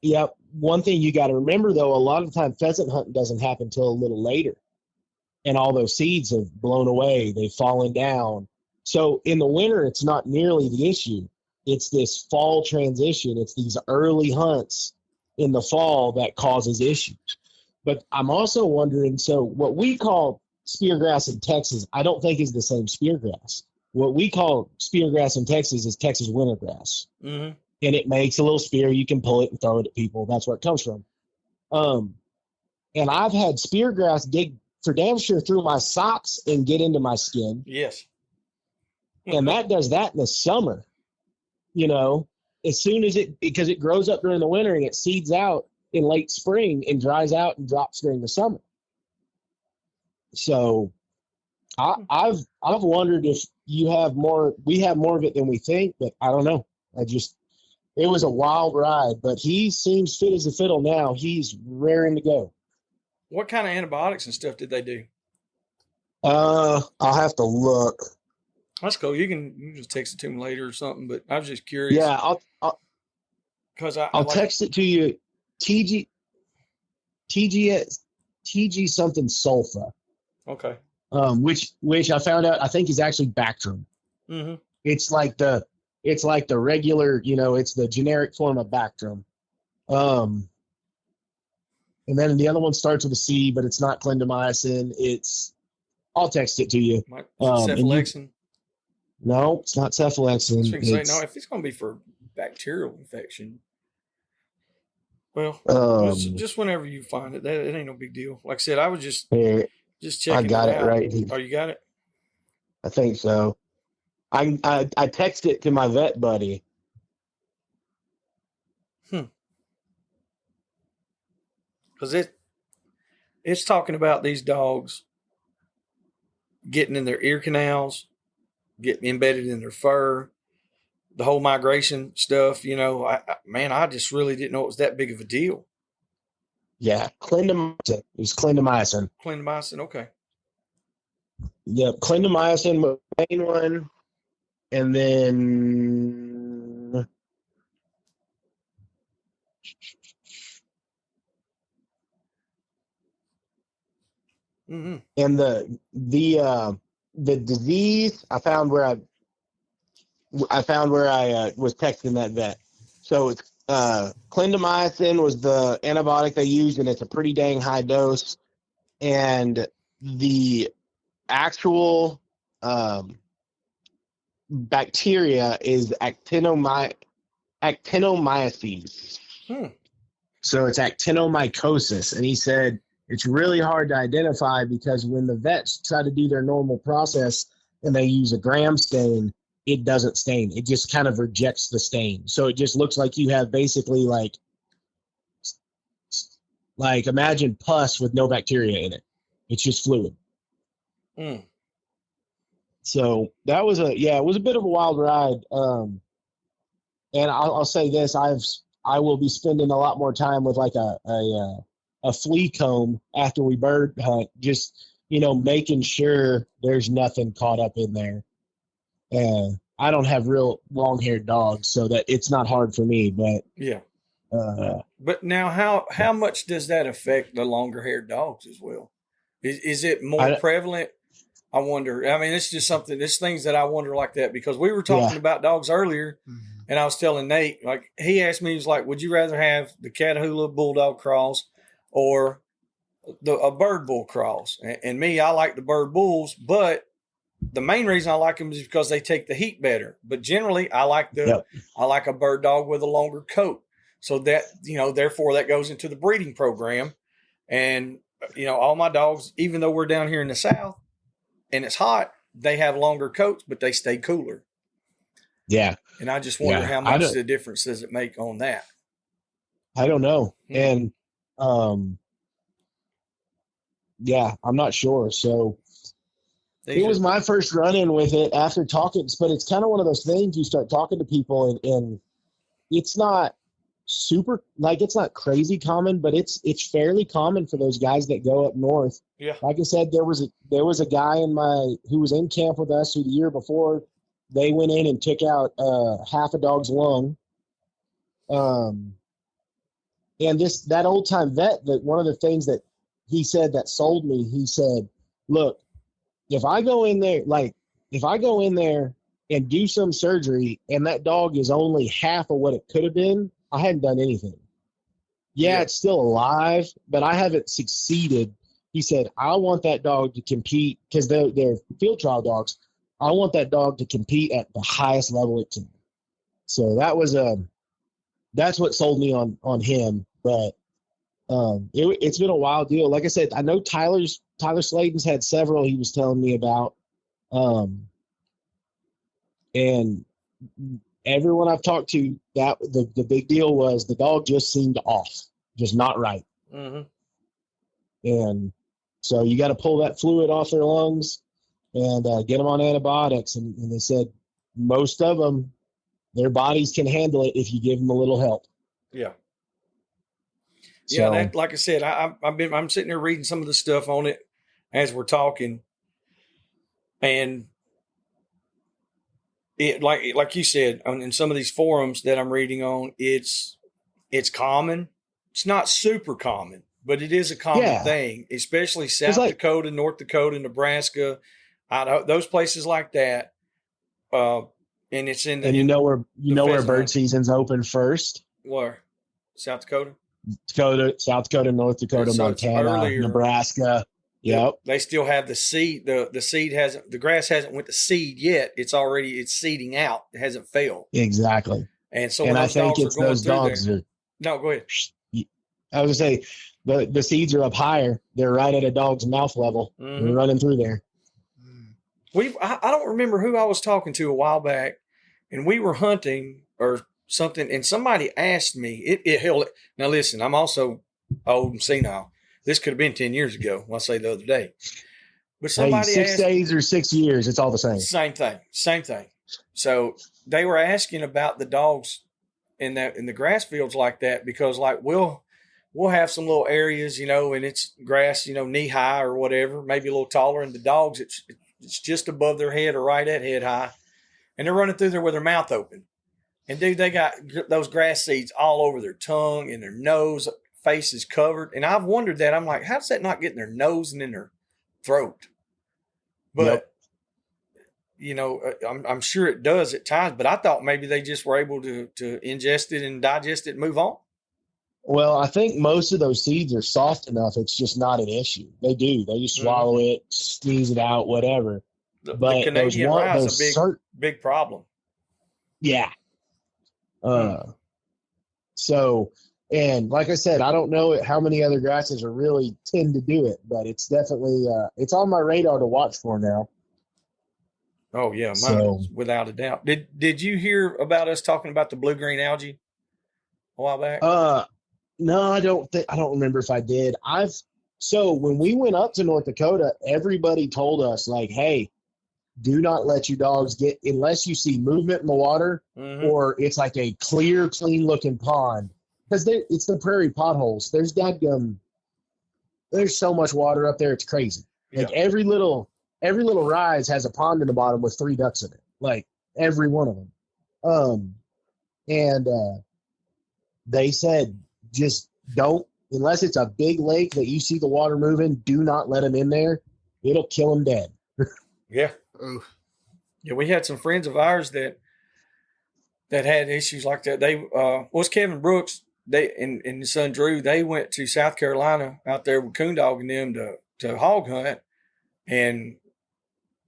Yep. One thing you got to remember, though, a lot of the time pheasant hunting doesn't happen until a little later. And all those seeds have blown away. They've fallen down. So in the winter, it's not nearly the issue. It's this fall transition. It's these early hunts in the fall that causes issues. But I'm also wondering, so what we call speargrass in Texas, I don't think is the same speargrass. What we call speargrass in Texas is Texas wintergrass. And it makes a little spear. You can pull it and throw it at people. That's where it comes from. And I've had speargrass dig for damn sure through my socks and get into my skin. Yes. And that does that in the summer, as soon as because it grows up during the winter and it seeds out in late spring and dries out and drops during the summer. So I've wondered if we have more of it than we think, but I don't know. It was a wild ride, but he seems fit as a fiddle now. He's raring to go. What kind of antibiotics and stuff did they do? I'll have to look. That's cool. You can just text it to me later or something. But I was just curious. Yeah, I'll text it to you. TG something sulfa. Okay. Which I found out I think is actually Bactrim. Mm-hmm. It's like the regular, it's the generic form of Bactrim. And then the other one starts with a C, but it's not clindamycin. I'll text it to you. Cephalexin? No, it's not cephalexin. No, if it's going to be for bacterial infection, well, just whenever you find it, it ain't no big deal. Like I said, I was just checking. I got it right here. Oh, you got it? I think so. I texted it to my vet buddy. Because it's talking about these dogs getting in their ear canals, getting embedded in their fur, the whole migration stuff. I just really didn't know it was that big of a deal. Yeah, clindamycin. It was clindamycin. Clindamycin, okay. Yep, clindamycin was the main one, and then mm-hmm. And the disease I found where I was texting that vet. So it's clindamycin was the antibiotic they used, and it's a pretty dang high dose. And the actual bacteria is actinomyces. So it's actinomycosis, and he said it's really hard to identify because when the vets try to do their normal process and they use a gram stain, it doesn't stain. It just kind of rejects the stain. So it just looks like you have basically like imagine pus with no bacteria in it. It's just fluid. So that was it was a bit of a wild ride. And I'll say this, I will be spending a lot more time with like a flea comb after we bird hunt, just, making sure there's nothing caught up in there. I don't have real long-haired dogs, so that it's not hard for me, but yeah. But now how much does that affect the longer-haired dogs as well? Is it more prevalent? I wonder. I mean, it's just something, it's things that I wonder like that, because we were talking about dogs earlier, and I was telling Nate, like, he asked me, he was like, would you rather have the Catahoula Bulldog cross or a bird bull cross? And me, I like the bird bulls, but the main reason I like them is because they take the heat better. But generally, I like a bird dog with a longer coat. So that, therefore that goes into the breeding program. And, all my dogs, even though we're down here in the South and it's hot, they have longer coats, but they stay cooler. Yeah. And I just wonder how much the difference does it make on that? I don't know. And, I'm not sure. So it was my first run-in with it after talking, but it's kind of one of those things you start talking to people and it's not super, it's not crazy common, but it's fairly common for those guys that go up north. Yeah. Like I said, there was a guy who was in camp with us who the year before they went in and took out half a dog's lung. And that old time vet, that one of the things that he said that sold me, he said, look, if I go in there and do some surgery and that dog is only half of what it could have been, I hadn't done anything. Yeah, it's still alive, but I haven't succeeded. He said, I want that dog to compete, because they're field trial dogs. I want that dog to compete at the highest level it can. So that's what sold me on him. But it's been a wild deal. Like I said, I know Tyler Sladen's had several he was telling me about. And everyone I've talked to, that the big deal was the dog just seemed off, just not right. Mm-hmm. And So you got to pull that fluid off their lungs and get them on antibiotics. And they said most of them, their bodies can handle it if you give them a little help. Yeah. So, Yeah, like I said, I'm sitting there reading some of the stuff on it as we're talking, and it like you said in some of these forums that I'm reading on, it's common. It's not super common, but it is a common thing, especially South Dakota, North Dakota, Nebraska, those places like that. And it's in the, and where bird season's open first? Where? South Dakota? South Dakota, North Dakota, so Montana, Nebraska. Yep. They still have the seed. The grass hasn't went to seed yet. It's seeding out. It hasn't failed. Exactly. And so I think it's those dogs are. No, go ahead. I was gonna say the seeds are up higher. They're right at a dog's mouth level. Mm-hmm. They're running through there. I don't remember who I was talking to a while back, and we were hunting or something, and somebody asked me. Now listen, I'm also old and senile. This could have been 10 years ago. I say the other day, but somebody 6 asked, days or 6 years, it's all the same. Same thing. So they were asking about the dogs in the grass fields like that, because like we'll have some little areas, and it's grass, knee high or whatever, maybe a little taller, and the dogs it's just above their head or right at head high, and they're running through there with their mouth open. And dude, they got those grass seeds all over their tongue and their nose, face is covered. And I've wondered that. I'm like, how does that not get in their nose and in their throat? But, I'm sure it does at times, but I thought maybe they just were able to ingest it and digest it and move on. Well, I think most of those seeds are soft enough. It's just not an issue. They do. They just swallow it, squeeze it out, whatever. But the Canadian rye is a big problem. Yeah. So, and like I said, I don't know how many other grasses are really tend to do it, but it's definitely, it's on my radar to watch for now. Oh yeah. Without a doubt. Did you hear about us talking about the blue-green algae a while back? No, I don't remember if I did. So when we went up to North Dakota, everybody told us like, hey, do not let your dogs get, unless you see movement in the water, or it's like a clear, clean looking pond. Because it's the prairie potholes. There's so much water up there, it's crazy. Like every little rise has a pond in the bottom with 3 ducks in it. Like every one of them. They said just don't, unless it's a big lake that you see the water moving, do not let them in there. It'll kill them dead. Yeah. Ooh. Yeah, we had some friends of ours that had issues like that. They was Kevin Brooks. They and his son Drew. They went to South Carolina out there with Coondog and them to hog hunt, and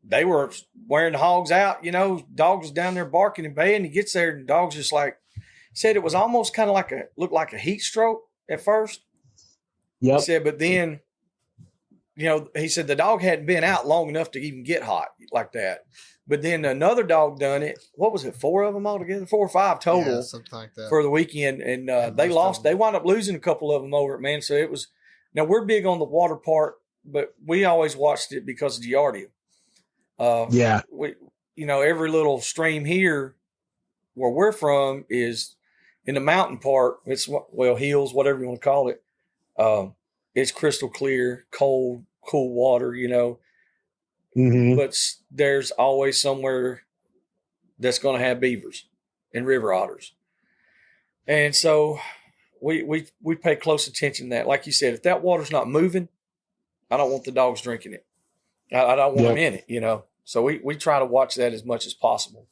they were wearing the hogs out. Dogs was down there barking and baying. He gets there and the dog's just like, said it was almost kind of looked like a heat stroke at first. Yeah. He said, but then. He said the dog hadn't been out long enough to even get hot like that. But then another dog done it. What was it? 4 of them altogether? 4 or 5 total. Yeah, something like that. For the weekend. And they lost. They wound up losing a couple of them over it, man. So it was – now we're big on the water part, but we always watched it because of Giardia. Yeah. Every little stream here where we're from is in the mountain part. It's, hills, whatever you want to call it. It's crystal clear, cool water, But there's always somewhere that's going to have beavers and river otters. And so we pay close attention to that. Like you said, if that water's not moving, I don't want the dogs drinking it. I don't want them in it, So we try to watch that as much as possible.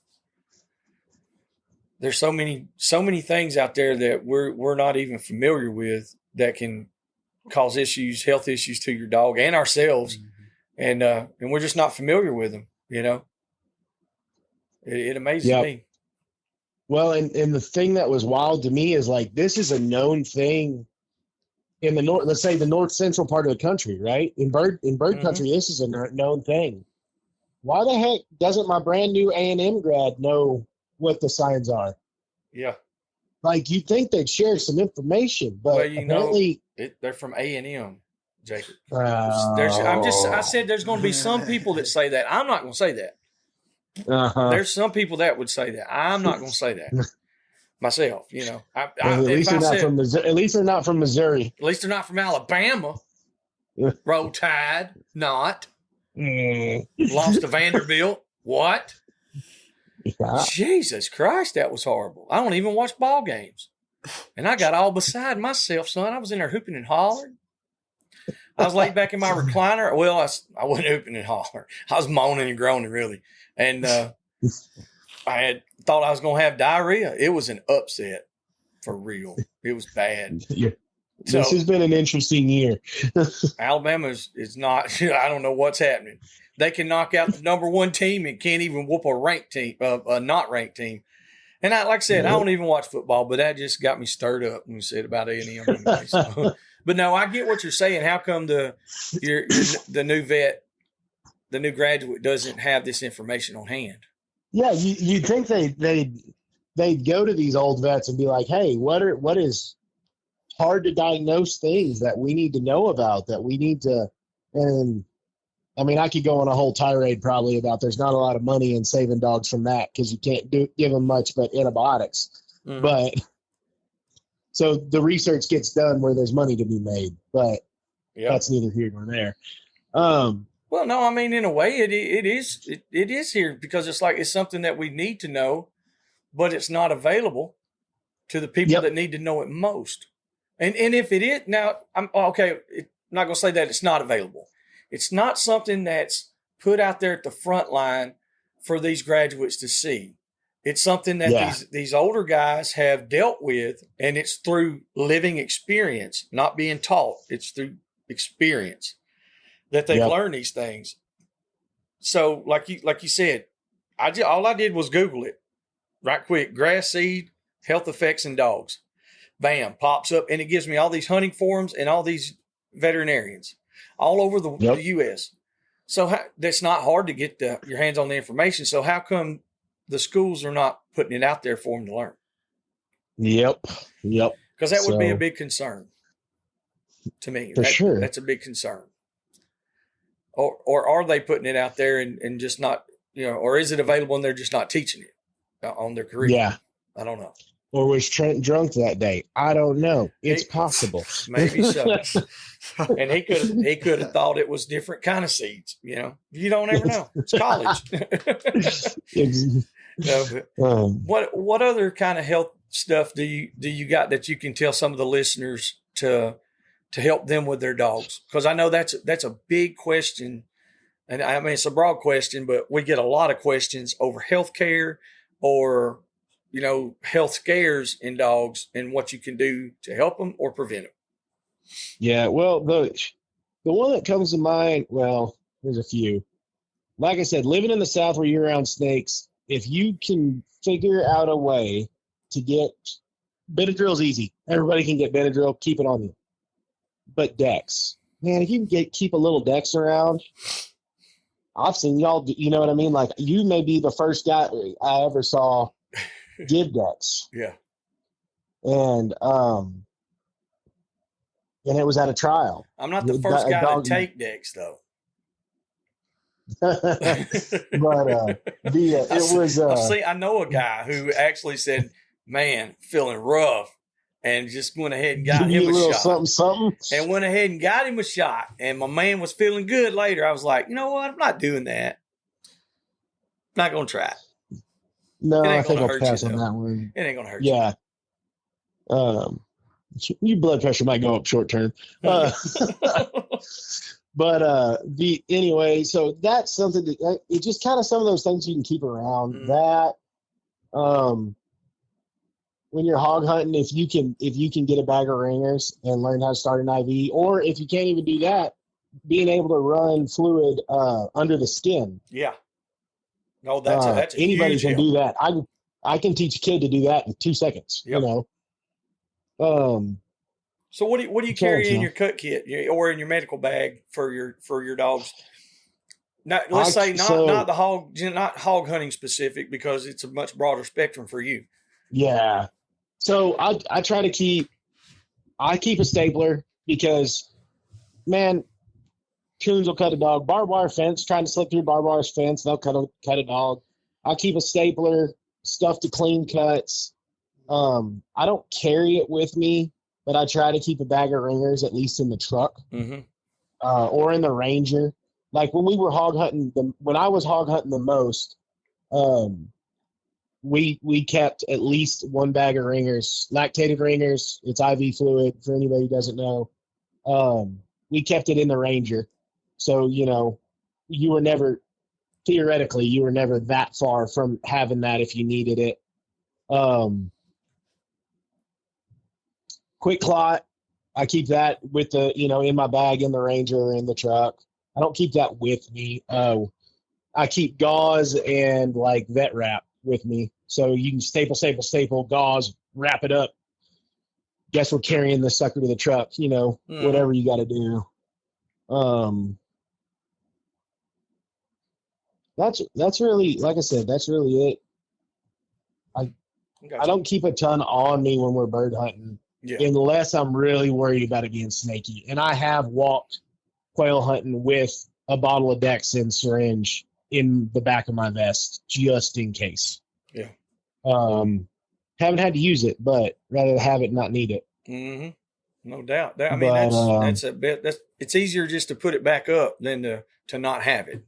There's so many things out there that we're not even familiar with that can cause health issues to your dog and ourselves. And we're just not familiar with them, It amazes me. Well, and the thing that was wild to me is like, this is a known thing in the north, let's say the north central part of the country, right? In bird country, this is a known thing. Why the heck doesn't my brand new A&M grad know what the signs are? Yeah. Like, you'd think they'd share some information, but apparently they're from A&M. Jacob. Oh. I said there's going to be some people that say that. I'm not going to say that. Uh-huh. There's some people that would say that. I'm not going to say that myself. You know, At least they're not from Missouri. At least they're not from Missouri. At least they're not from Alabama. Roll Tide, not. Lost to Vanderbilt. What? Yeah. Jesus Christ, that was horrible. I don't even watch ball games. And I got all beside myself, son. I was in there hooping and hollering. I was laid back in my recliner. Well, I wasn't hooping and hollering. I was moaning and groaning, really. And I had thought I was going to have diarrhea. It was an upset for real. It was bad. Yeah. So, this has been an interesting year. Alabama is not. I don't know what's happening. They can knock out the number one team and can't even whoop a ranked team, a not ranked team. And like I said, I don't even watch football, but that just got me stirred up when you said about A&M. Anyway, so. But no, I get what you're saying. How come the new vet, the new graduate, doesn't have this information on hand? Yeah, you'd think they'd go to these old vets and be like, hey, what is hard to diagnose things that we need to know about, that we need to, and I mean, I could go on a whole tirade probably about there's not a lot of money in saving dogs from that because you can't give them much but antibiotics. Mm-hmm. But so the research gets done where there's money to be made, but that's neither here nor there. Well, no, I mean, in a way it is here because it's something that we need to know, but it's not available to the people that need to know it most. And if it is, now, I'm okay, I'm not going to say that it's not available. It's not something that's put out there at the front line for these graduates to see. It's something that these older guys have dealt with, and it's through living experience, not being taught. It's through experience that they've learned these things. So, like you said, all I did was Google it right quick. Grass seed, health effects in dogs. Bam, pops up, and it gives me all these hunting forums and all these veterinarians all over the U.S. So that's not hard to get your hands on the information. So how come the schools are not putting it out there for them to learn? Yep. Because that would be a big concern to me. For sure. That's a big concern. Or are they putting it out there and just not, or is it available and they're just not teaching it on their career? Yeah. I don't know. Or was Trent drunk that day? I don't know. It's possible. Maybe so. And he could have thought it was different kind of seeds. You don't ever know. It's college. What other kind of health stuff do you got that you can tell some of the listeners to help them with their dogs? Because I know that's a big question, and I mean it's a broad question, but we get a lot of questions over healthcare or health scares in dogs and what you can do to help them or prevent them. Yeah, well, the one that comes to mind, well, there's a few. Like I said, living in the South where you're around snakes, if you can figure out a way to get Benadryl's easy. Everybody can get Benadryl, keep it on you. But Dex, man, if you can keep a little Dex around, I've seen y'all, you know what I mean? Like, you may be the first guy I ever saw give Dex. Yeah. And it was at a trial. I'm not the first guy to take Dex, though. But I know a guy who actually said, man, feeling rough, and just went ahead and got him a shot. Something. And went ahead and got him a shot. And my man was feeling good later. I was like, you know what? I'm not doing that. Not going to try it. No, I think I'll pass on that one. It ain't going to hurt you. Yeah. Your blood pressure might go up short term. But anyway, so that's something it's just kind of some of those things you can keep around. Mm-hmm. That when you're hog hunting, if you can get a bag of ringers and learn how to start an IV, or if you can't even do that, being able to run fluid under the skin. Yeah. No, that's anybody can do that. I can teach a kid to do that in 2 seconds. Yep. So what do you carry in your cut kit or in your medical bag for your dogs? Not not hog hunting specific, because it's a much broader spectrum for you. Yeah. So I try to keep a stapler, because man, coons will cut a dog. Barbed wire fence, trying to slip through barbed wire fence, they'll cut a dog. I'll keep a stapler, stuff to clean cuts. I don't carry it with me, but I try to keep a bag of ringers at least in the truck, or in the Ranger. Like when we were when I was hog hunting the most, we kept at least one bag of ringers, lactated ringers. It's IV fluid for anybody who doesn't know. We kept it in the Ranger. So, you were never that far from having that if you needed it. Quick clot, I keep that with in my bag in the Ranger or in the truck. I don't keep that with me. I keep gauze and like vet wrap with me. So you can staple, gauze, wrap it up. Guess we're carrying the sucker to the truck, whatever you got to do. That's really, like I said, that's really it. I don't keep a ton on me when we're bird hunting, unless I'm really worried about it being snaky. And I have walked quail hunting with a bottle of Dex and syringe in the back of my vest, just in case. Yeah. Haven't had to use it, but rather have it and not need it. Mm-hmm. No doubt. I mean, that's a bit. It's easier just to put it back up than to not have it.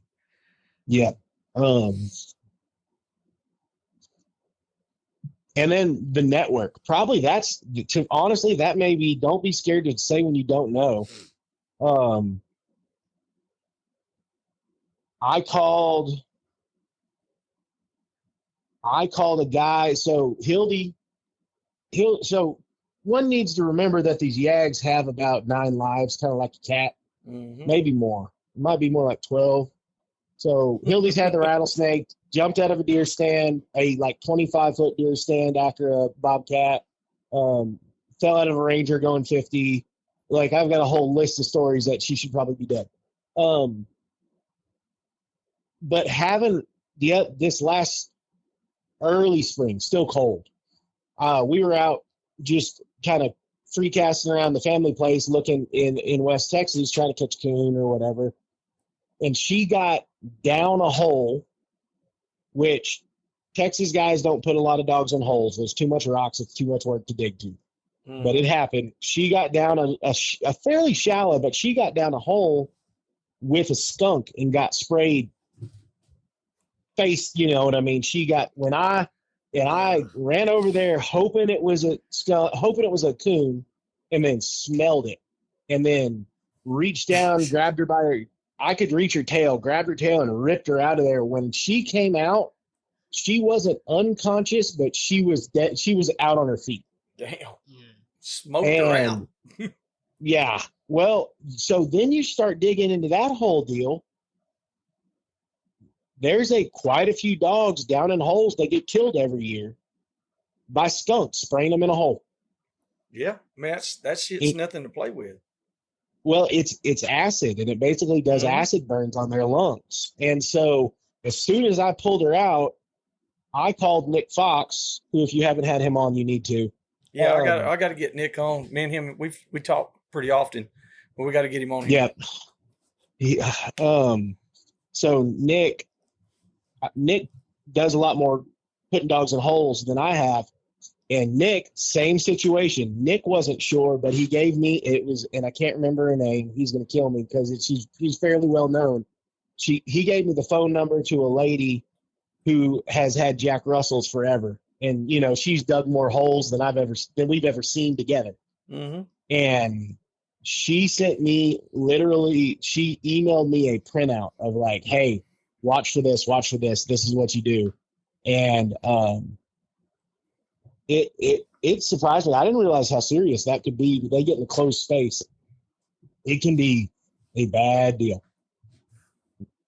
Yeah. And then the network. Probably honestly, that may be, don't be scared to say when you don't know. I called a guy. So so one needs to remember that these yags have about 9 lives, kind of like a cat, maybe more. It might be more like 12. So Hildy's had the rattlesnake, jumped out of a deer stand, a like 25-foot deer stand after a bobcat, fell out of a Ranger going 50. Like, I've got a whole list of stories that she should probably be dead. But having this last early spring, still cold, we were out just kind of free casting around the family place looking in West Texas, trying to catch coon or whatever. And she got down a hole, which Texas guys don't put a lot of dogs in holes. There's too much rocks. It's too much work to dig to. But it happened. She got down a fairly shallow, but she got down a hole with a skunk and got sprayed face. You know what I mean? She got, I ran over there hoping it was a skunk, hoping it was a coon, and then smelled it, and then reached down, grabbed her by her. I could reach her tail, grabbed her tail, and ripped her out of there. When she came out, she wasn't unconscious, but she was dead. She was out on her feet. Damn. Smoked her out. Yeah. Well, so then you start digging into that whole deal. There's quite a few dogs down in holes that get killed every year by skunks spraying them in a hole. Yeah, man, that shit's nothing to play with. Well, it's acid, and it basically does acid burns on their lungs. And so as soon as I pulled her out, I called Nick Fox, who, if you haven't had him on, you need to. Yeah, I got to get Nick on. Me and him, we talk pretty often, but we got to get him on here. Yeah. So Nick does a lot more putting dogs in holes than I have. And Nick, same situation. Nick wasn't sure, but he gave me, and I can't remember her name. He's going to kill me because he's fairly well known. He gave me the phone number to a lady who has had Jack Russells forever. And, she's dug more holes than we've ever seen together. Mm-hmm. And she sent me she emailed me a printout of like, hey, watch for this. This is what you do. And, it surprised me. I didn't realize how serious that could be. They get in a closed space. It can be a bad deal.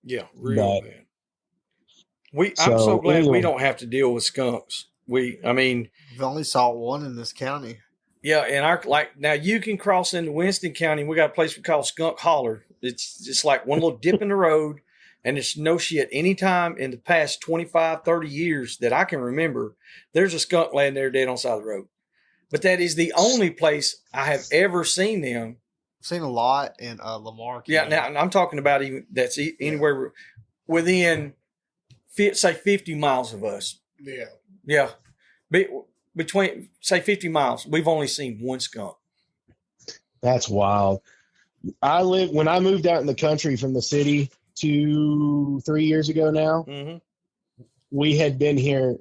Yeah, real bad. I'm so glad we don't have to deal with skunks. We've only saw one in this county. Yeah, and now you can cross into Winston County. We got a place we call Skunk Holler. It's just like one little dip in the road, and it's no shit. Anytime in the past 25, 30 years that I can remember, there's a skunk laying there dead on the side of the road. But that is the only place I have ever seen them seen a lot in Lamar. Yeah, now I'm talking about even that's anywhere within, say, 50 miles of us. Yeah. Yeah. Between, say, 50 miles, we've only seen one skunk. That's wild. When I moved out in the country from the city 3 years ago now, Mm-hmm. we had been here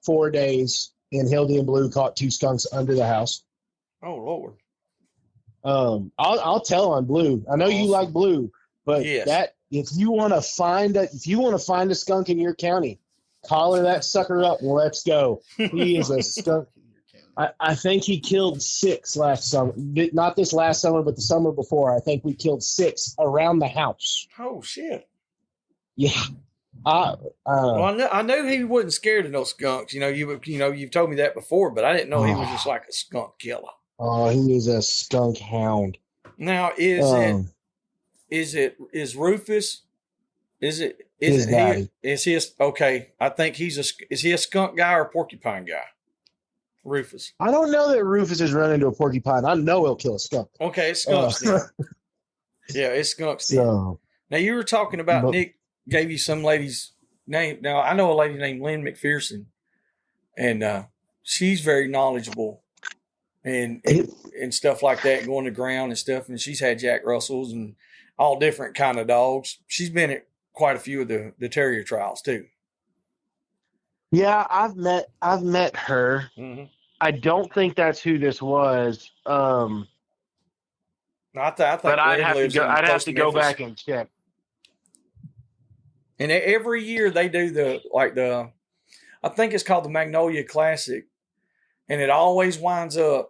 4 days, and Hildy and Blue caught 2 skunks under the house. Oh, Lord. I'll tell on Blue. I know you like Blue, but Yes. if you want to find a skunk in your county, collar that sucker up and let's go. He is a skunk. I think he killed 6 last summer. Not this last summer, but the summer before. I think we killed 6 around the house. Oh, shit. Yeah. Well, I knew he wasn't scared of no skunks. You've told me that before, but I didn't know he was just like a skunk killer. Oh, he is a skunk hound. Now, is Rufus? Is His daddy. Okay? I think is he a skunk guy or a porcupine guy? Rufus. I don't know that Rufus has run into a porcupine. I know he'll kill a skunk. Okay, it's skunks. Yeah, it's skunks. So, now you were talking about Nick gave you some lady's name. Now I know a lady named Lynn McPherson, and she's very knowledgeable and stuff like that, going to ground and stuff. And she's had Jack Russells and all different kind of dogs. She's been at quite a few of the terrier trials too. yeah, I've met her. Mm-hmm. I don't think that's who this was. I think But I'd Lynn have to go back and check. And every year they do I think it's called the Magnolia Classic, and it always winds up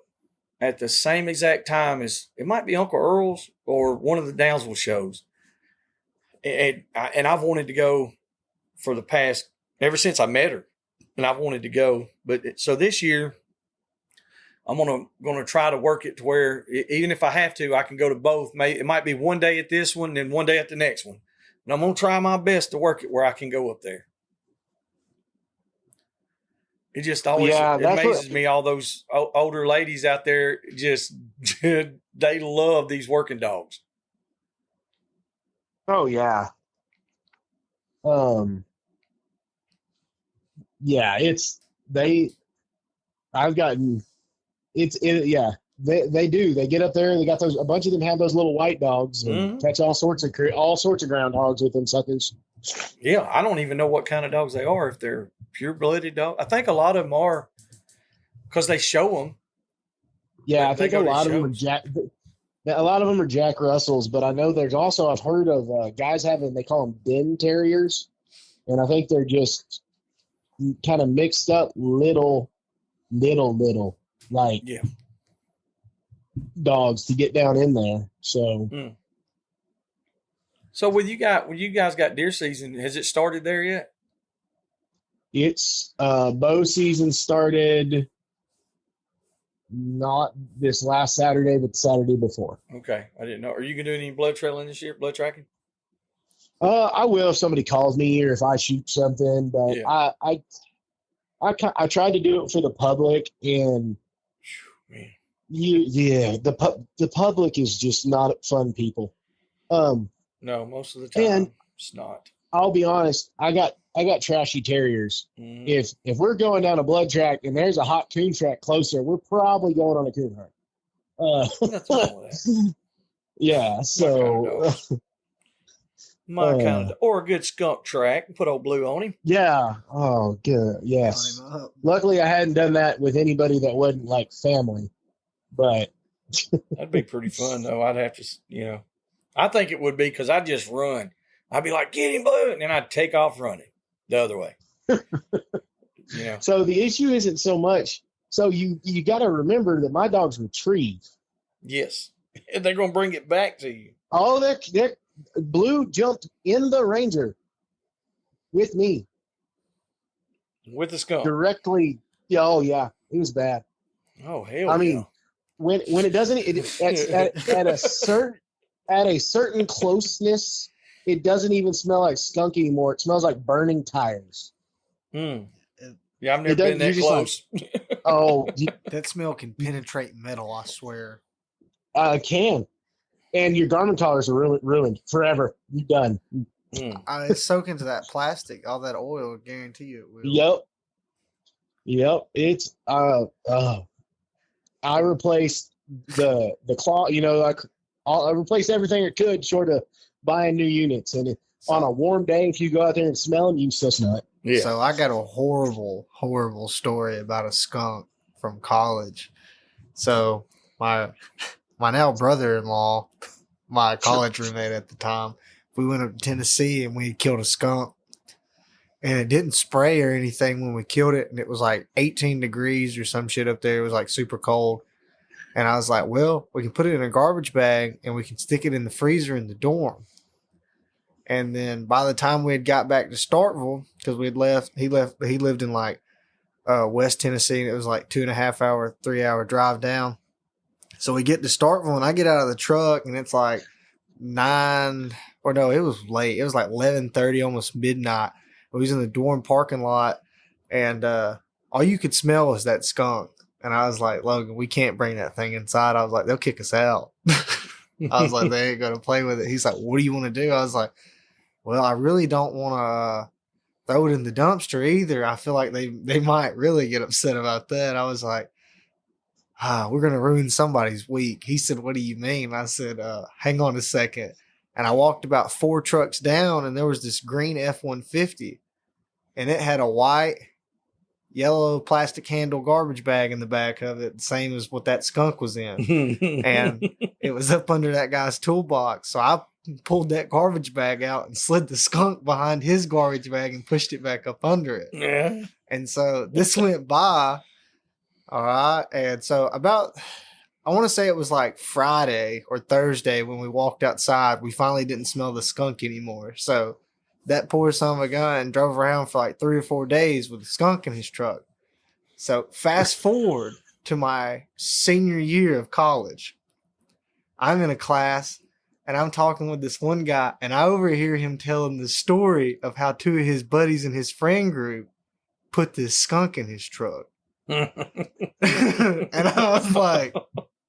at the same exact time as it might be Uncle Earl's or one of the Downsville shows. And I've wanted to go for the past, ever since I met her, and I've wanted to go. But so this year, I'm gonna try to work it to where even if I have to, I can go to both. It might be one day at this one, then one day at the next one. And I'm gonna try my best to work it where I can go up there. It just always amazes me, all those older ladies out there, just they love these working dogs. Oh yeah. Yeah, They do. They get up there. They got a bunch of them have those little white dogs and catch all sorts of groundhogs with them suckers. Yeah, I don't even know what kind of dogs they are. If they're pure-blooded dogs, I think a lot of them are because they show them. Yeah, I think a lot of them are Jack Russells, but I know there's also, I've heard of guys they call them den terriers, and I think they're just kind of mixed up little like dogs to get down in there. So, so when you guys got deer season, has it started there yet? It's bow season started not this last Saturday, but the Saturday before. Okay, I didn't know. Are you gonna do any blood trailing this year? Blood tracking? I will if somebody calls me or if I shoot something, but I tried to do it for the public, and the public is just not fun people. No, most of the time it's not. I'll be honest, I got trashy terriers. If we're going down a blood track and there's a hot coon track closer, we're probably going on a coon hunt. That's all that. Yeah, so my kind of, or a good skunk track and put old Blue on him. Yeah. Oh, good. Yes. Luckily, I hadn't done that with anybody that wasn't like family, but that'd be pretty fun though. I'd have to, I think it would be because I'd just run. I'd be like, get him, Blue, and then I'd take off running the other way. So the issue isn't so much. So you got to remember that my dogs retrieve. Yes, they're gonna bring it back to you. Oh, that Blue jumped in the Ranger with me. With the skunk. Directly. Yeah, oh, yeah. It was bad. Oh, hell I mean, when it doesn't, at a certain closeness, it doesn't even smell like skunk anymore. It smells like burning tires. Yeah, I've never been that close. That smell can penetrate metal, I swear. Can. and your garment collars are ruined forever. You're done. It's soaking to that plastic, all that oil. Guarantee you it will. Yep. It's I replaced the claw. I replaced everything I could, short of buying new units. And on a warm day, if you go out there and smell them, you can still smell it. Yeah. So I got a horrible story about a skunk from college. So my now brother-in-law, my college roommate at the time, we went up to Tennessee and we killed a skunk. And it didn't spray or anything when we killed it. And it was like 18 degrees or some shit up there. It was like super cold. And I was like, well, we can put it in a garbage bag and we can stick it in the freezer in the dorm. And then by the time we had got back to Starkville, because he lived in like West Tennessee, and it was like 2.5 hour, 3 hour drive down. So we get to Starkville and I get out of the truck and it's like it was late. It was like 11:30, almost midnight. We was in the dorm parking lot and all you could smell was that skunk. And I was like, Logan, we can't bring that thing inside. I was like, they'll kick us out. I was like, they ain't going to play with it. He's like, what do you want to do? I was like, well, I really don't want to throw it in the dumpster either. I feel like they might really get upset about that. I was like, we're going to ruin somebody's week. He said, what do you mean? I said, hang on a second. And I walked about 4 trucks down and there was this green F-150 and it had a white, yellow plastic handle garbage bag in the back of it, the same as what that skunk was in. And it was up under that guy's toolbox. So I pulled that garbage bag out and slid the skunk behind his garbage bag and pushed it back up under it. Yeah. And so this went by. All right. And so I want to say it was like Friday or Thursday when we walked outside, we finally didn't smell the skunk anymore. So that poor son of a gun drove around for like 3 or 4 days with a skunk in his truck. So fast forward to my senior year of college. I'm in a class and I'm talking with this one guy and I overhear him telling the story of how 2 of his buddies in his friend group put this skunk in his truck. And I was like,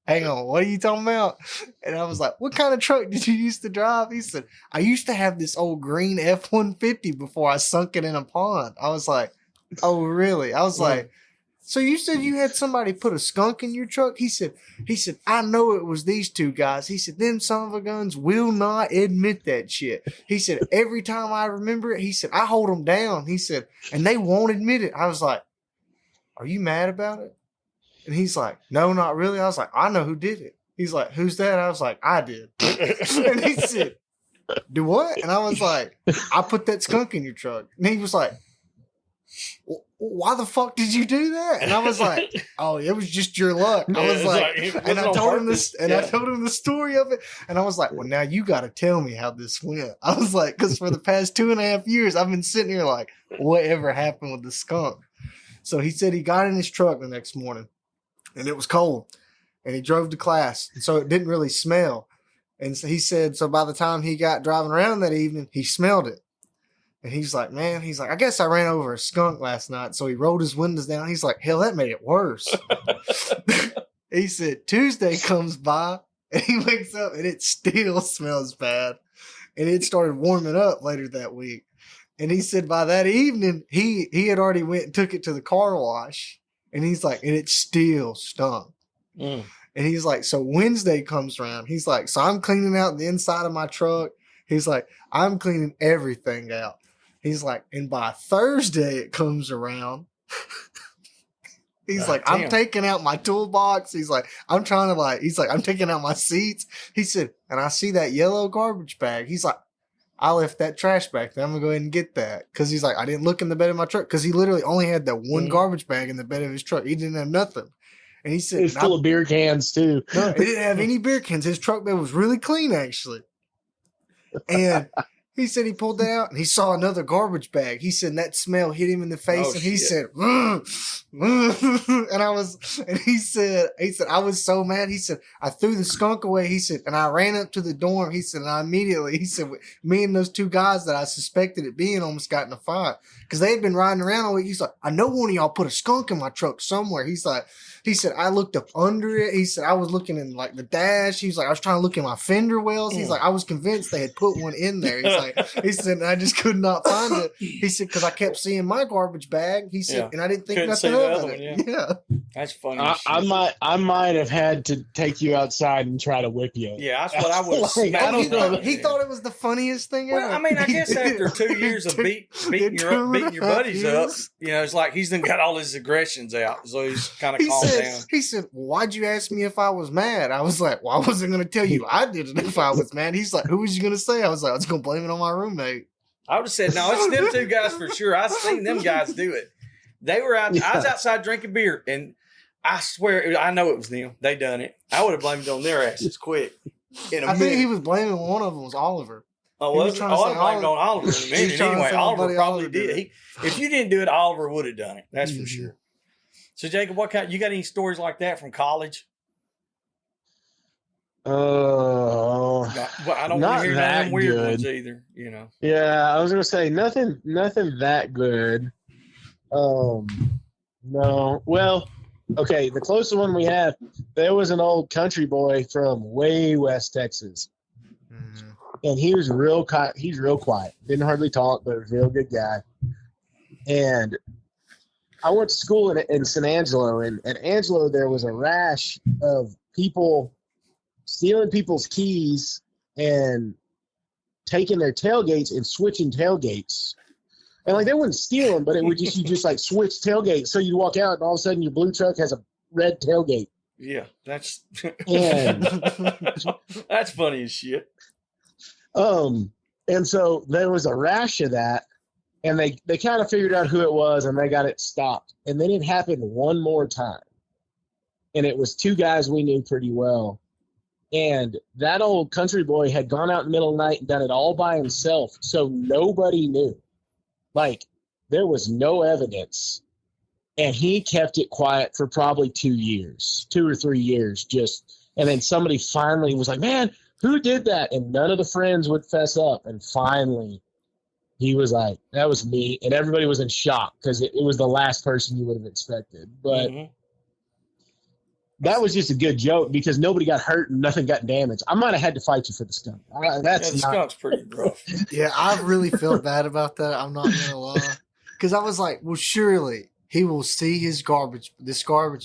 hang on, what are you talking about? And I was like, what kind of truck did you used to drive? He said, I used to have this old green F-150 before I sunk it in a pond. I was like, oh, really? I was like, so you said you had somebody put a skunk in your truck? He said, I know it was these 2 guys. He said, them son of a guns will not admit that shit. He said, every time I remember it, he said, I hold them down. He said, and they won't admit it. I was like, are you mad about it? And he's like, no, not really. I was like, I know who did it. He's like, who's that? I was like, I did. And he said, do what? And I was like, I put that skunk in your truck. And he was like, why the fuck did you do that? And I was like, oh, it was just your luck. I was like, and I told him this, and I told him the story of it. And I was like, well, now you got to tell me how this went. I was like, because for the past 2.5 years, I've been sitting here like, whatever happened with the skunk? So he said he got in his truck the next morning and it was cold and he drove to class. And so it didn't really smell. And so he said, so by the time he got driving around that evening, he smelled it. And he's like, I guess I ran over a skunk last night. So he rolled his windows down. He's like, hell, that made it worse. He said, Tuesday comes by and he wakes up and it still smells bad. And it started warming up later that week. And he said by that evening, he had already went and took it to the car wash. And he's like, and it still stunk. And he's like, so Wednesday comes around. He's like, so I'm cleaning out the inside of my truck. He's like, I'm cleaning everything out. He's like, and by Thursday it comes around. He's like, I'm taking out my toolbox. He's like, I'm taking out my seats. He said, and I see that yellow garbage bag. He's like, I left that trash back there. I'm going to go ahead and get that. Because he's like, I didn't look in the bed of my truck. Because he literally only had that one garbage bag in the bed of his truck. He didn't have nothing. And he said, it was full of beer cans too. No, he didn't have any beer cans. His truck bed was really clean, actually. And He said he pulled that out and he saw another garbage bag. He said that smell hit him in the face and he said, and he said, I was so mad. He said, I threw the skunk away. He said, and I ran up to the dorm. He said, and I immediately, he said, me and those two guys that I suspected it being almost got in a fight because they had been riding around all week. He's like, I know one of y'all put a skunk in my truck somewhere. He said, I looked up under it. He said, I was looking in like the dash. He's like, I was trying to look in my fender wells. He's like, I was convinced they had put one in there. He said, and I just could not find it. He said, because I kept seeing my garbage bag. He said, and I didn't think nothing of it. Yeah. That's funny. I might have had to take you outside and try to whip you. Yeah, that's what I would have. He thought it was the funniest thing ever. Well, I mean, I guess after 2 years of beating your buddies up, it's like he's then got all his aggressions out, so he's kind of calmed down. He said, why'd you ask me if I was mad? I was like, well, I wasn't going to tell you I did it if I was mad. He's like, who was you going to say? I was like, I was going to blame it on my roommate. I would have said, no, it's them two guys for sure. I've seen them guys do it. They were out. I was outside drinking beer, and I swear, I know it was them. They done it. I would have blamed it on their asses quick. I think he was blaming one of them was Oliver. Oh, was it? I blamed on Oliver in a minute. Anyway, Oliver probably did. If you didn't do it, Oliver would have done it. That's for sure. So, Jacob, you got any stories like that from college? I don't want to hear that weird ones either. Yeah, I was gonna say nothing that good. No. Well, okay. The closest one we have, there was an old country boy from way West Texas, and he was he's real quiet. Didn't hardly talk, but was a real good guy. And I went to school in San Angelo, and at Angelo there was a rash of people stealing people's keys and taking their tailgates and switching tailgates. And like they wouldn't steal them, but it would you just like switch tailgates. So you walk out and all of a sudden your blue truck has a red tailgate. Yeah, that's and that's funny as shit. And so there was a rash of that, and they kind of figured out who it was and they got it stopped. And then it happened one more time. And it was two guys we knew pretty well. And that old country boy had gone out in the middle of the night and done it all by himself. So nobody knew. Like, there was no evidence. And he kept it quiet for probably 2 or 3 years. And then somebody finally was like, man, who did that? And none of the friends would fess up. And finally, he was like, that was me. And everybody was in shock because it was the last person you would have expected. But that was just a good joke because nobody got hurt and nothing got damaged. I might have had to fight you for the skunk. The skunk's pretty rough. Yeah, I really felt bad about that. I'm not going to lie. Because I was like, well, surely he will see this garbage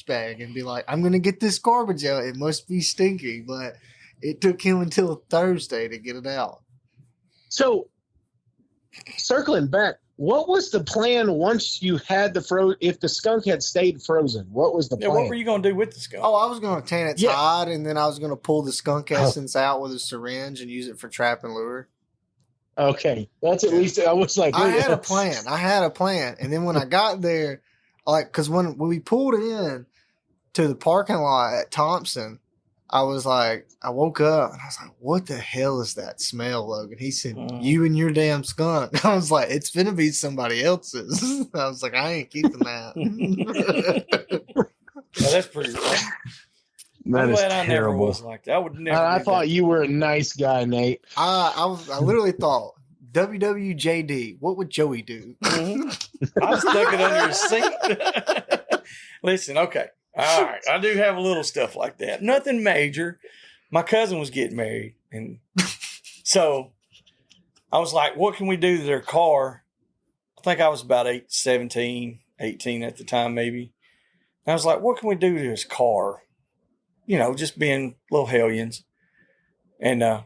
bag and be like, I'm going to get this garbage out. It must be stinky. But it took him until Thursday to get it out. So, circling back, what was the plan once you had if the skunk had stayed frozen? What was the plan? What were you going to do with the skunk? Oh, I was going to tan its hide, and then I was going to pull the skunk essence out with a syringe and use it for trap and lure. Okay. That's at least, I was like, I had a plan. And then when I got there, because when we pulled in to the parking lot at Thompson, I was like, I woke up and I was like, what the hell is that smell, Logan? He said, you and your damn skunk. I was like, it's finna be somebody else's. I was like, I ain't keeping that. Yeah, that's pretty rough. I'm glad I never was like that. I would never. I thought you were a nice guy, Nate. I literally thought, WWJD, what would Joey do? I stuck it under his seat. Listen, okay. All right, I do have a little stuff like that. Nothing major. My cousin was getting married, and so I was like, what can we do to their car? I think I was about 17, 18 at the time, maybe. And I was like, what can we do to his car? Just being little hellions. And